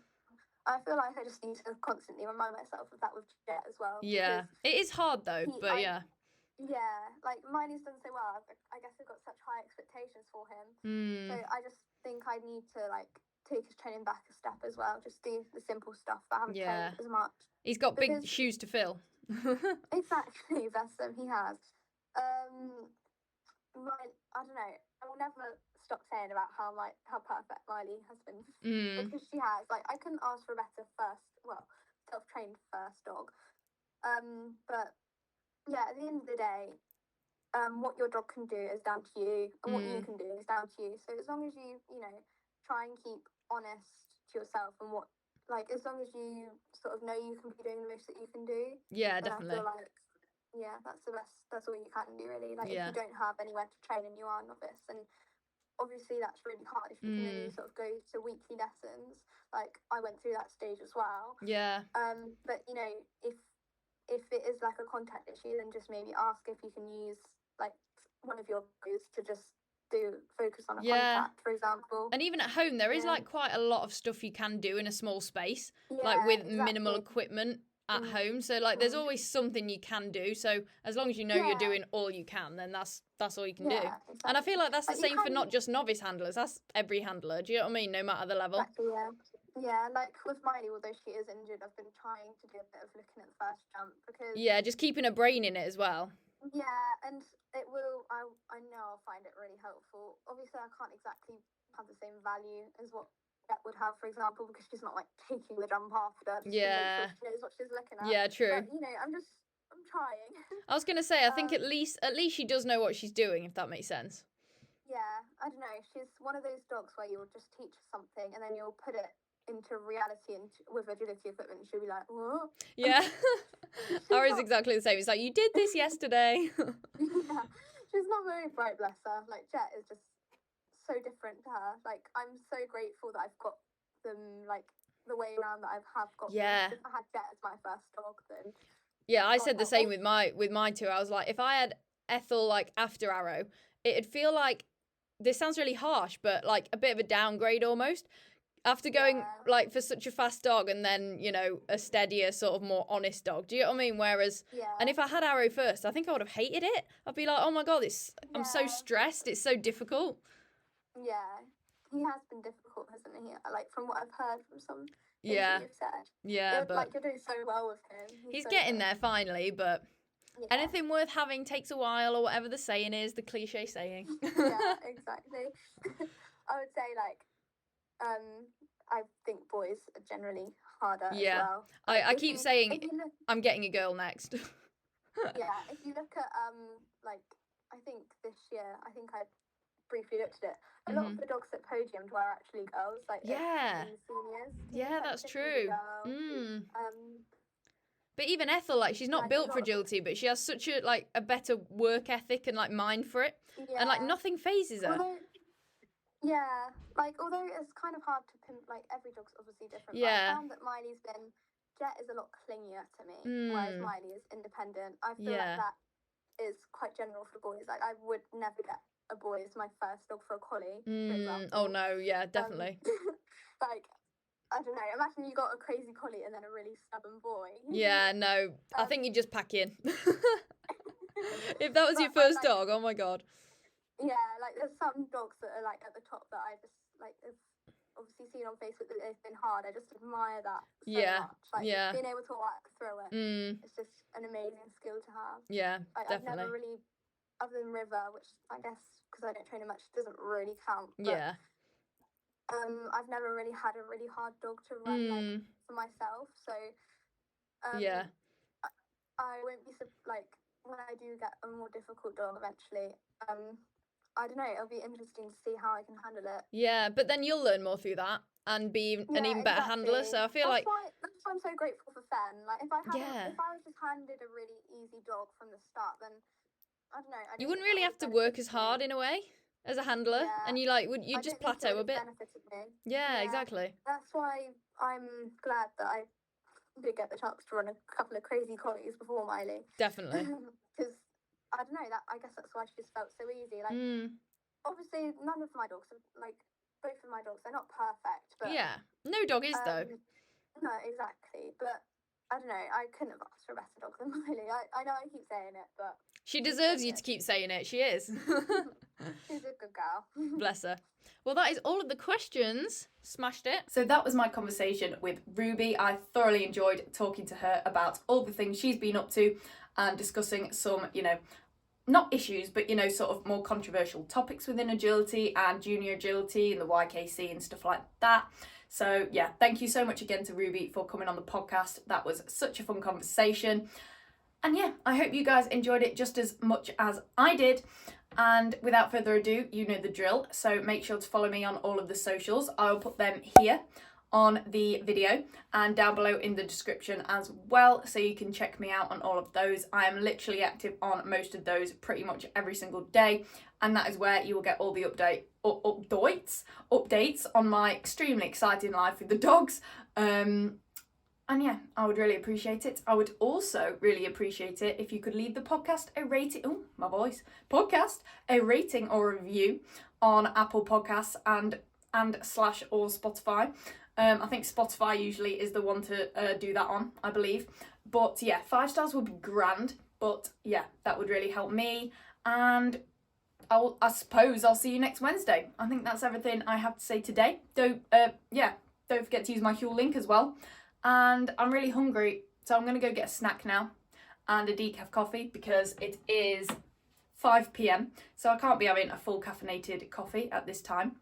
I feel like I just need to constantly remind myself of that with Jet as well. Yeah, it is hard though, but yeah. Yeah, like Miley's done so well. I guess I've got such high expectations for him. So I just think I need to like take his training back a step as well. Just do the simple stuff that I haven't trained as much. He's got big shoes to fill. Exactly, bless him, he has. I don't know. I will never stop saying about how perfect Miley has been because she has. Like I couldn't ask for a better self-trained first dog. But yeah, at the end of the day, what your dog can do is down to you, and what you can do is down to you. So as long as you try and keep honest to yourself and as long as you sort of know you can be doing the most that you can do. Yeah, definitely. I feel like that's the best. That's all you can do really. Like if you don't have anywhere to train and you are a novice, and obviously that's really hard if you can only sort of go to weekly lessons. Like I went through that stage as well. Yeah. But if it is like a contact issue, then just maybe ask if you can use like one of your goes to just focus on a contact, for example. And even at home, there is like quite a lot of stuff you can do in a small space, like with minimal equipment at home. So like there's always something you can do. So as long as you know you're doing all you can, then that's all you can do. Exactly. And I feel like that's the same for not just novice handlers, that's every handler. Do you know what I mean? No matter the level. Exactly, yeah, like with Miley, although she is injured, I've been trying to do a bit of looking at the first jump because just keeping a brain in it as well. Yeah, and it will. I know I'll find it really helpful. Obviously, I can't exactly have the same value as what Jet would have, for example, because she's not like taking the jump after. Just to make sure she knows what she's looking at. Yeah, true. But, I'm trying. I was gonna say, I think at least she does know what she's doing, if that makes sense. Yeah, I don't know. She's one of those dogs where you'll just teach her something and then you'll put it into reality and with agility equipment, and she'll be like, what? Yeah. Ours is exactly the same. It's like, you did this yesterday. Yeah, she's not very bright, bless her. Like Jet is just so different to her. Like I'm so grateful that I've got them like the way around that I have got. Yeah. Them. If I had Jet as my first dog, then I said the same with my two. I was like, if I had Ethel like after Arrow, it'd feel like, this sounds really harsh, but like a bit of a downgrade almost. After going like for such a fast dog and then, a steadier, sort of more honest dog. Do you know what I mean? Whereas, and if I had Arrow first, I think I would have hated it. I'd be like, oh my God, I'm so stressed. It's so difficult. Yeah, he has been difficult, hasn't he? Like from what I've heard from some things that you've said. Yeah, but like you're doing so well with him. He's so getting there finally, but anything worth having takes a while, or whatever the saying is, the cliche saying. Yeah, exactly. I would say like, I think boys are generally harder as well. I keep saying I'm getting a girl next. Yeah, if you look at like I think this year, I think I briefly looked at it. A lot of the dogs that podiumed were actually girls, like Yeah. in the seniors. Yeah, Like, that's Tiffany's a true. girl. But even Ethel, like, she's not Like, built a for lot of- agility, but she has such a like a better work ethic and like mind for it, and like Yeah. nothing phases her. Although it's kind of hard to pin, like every dog's obviously different. Yeah. But I found that Jet is a lot clingier to me, whereas Miley is independent. I feel Yeah. like that is quite general for boys. Like I would never get a boy as my first dog for a collie, for example. Oh no, yeah, definitely. Like, I don't know. Imagine you got a crazy collie and then a really stubborn boy. Yeah, no, I think you just pack in. If that was your first dog, oh my god. Yeah, like there's some dogs that are like at the top that I just like have obviously seen on Facebook that they've been hard. I just admire that so much. Like being able to work through it. It's just an amazing skill to have. Yeah, like, definitely. I've never really, other than River, which I guess because I don't train her much doesn't really count. But, Yeah. I've never really had a really hard dog to run like for myself. So Yeah. I won't be like when I do get a more difficult dog eventually. I don't know. It'll be interesting to see how I can handle it. Yeah, but then you'll learn more through that and be an even better handler. So I feel that's like that's why I'm so grateful for Fen. Like if I Yeah. if I was just handed a really easy dog from the start, then I don't know. you wouldn't really have to work as hard in a way as a handler, and you like would you just plateau a bit. Benefited me. Yeah, exactly. That's why I'm glad that I did get the chance to run a couple of crazy collies before Miley. Definitely. Because I don't know, that I guess that's why she just felt so easy. Like obviously none of my dogs are like both of my dogs, they're not perfect, but Yeah, no dog is though. No, exactly. But I don't know, I couldn't have asked for a better dog than Miley. I know I keep saying it, but She deserves you to keep saying it. She is. she's a good girl. Bless her. Well, that is all of the questions. Smashed it. So that was my conversation with Ruby. I thoroughly enjoyed talking to her about all the things she's been up to and discussing some, not issues, but, sort of more controversial topics within agility and junior agility and the YKC and stuff like that. So yeah, thank you so much again to Ruby for coming on the podcast. That was such a fun conversation. And yeah, I hope you guys enjoyed it just as much as I did. And without further ado, you know the drill. So make sure to follow me on all of the socials. I'll put them here on the video and down below in the description as well. So you can check me out on all of those. I am literally active on most of those pretty much every single day. And that is where you will get all the updates on my extremely exciting life with the dogs. And yeah, I would really appreciate it. I would also really appreciate it if you could leave the podcast a rating. Oh, my voice. Podcast, a rating or a review on Apple Podcasts and / or Spotify. I think Spotify usually is the one to do that on, I believe. But yeah, 5 stars would be grand. But yeah, that would really help me. And I suppose I'll see you next Wednesday. I think that's everything I have to say today. Don't forget to use my Huel link as well. And I'm really hungry, so I'm going to go get a snack now and a decaf coffee because it is 5 p.m. So I can't be having a full caffeinated coffee at this time.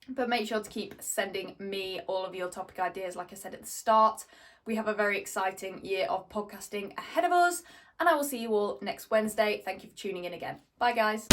But make sure to keep sending me all of your topic ideas, like I said at the start. We have a very exciting year of podcasting ahead of us, and I will see you all next Wednesday. Thank you for tuning in again. Bye, guys.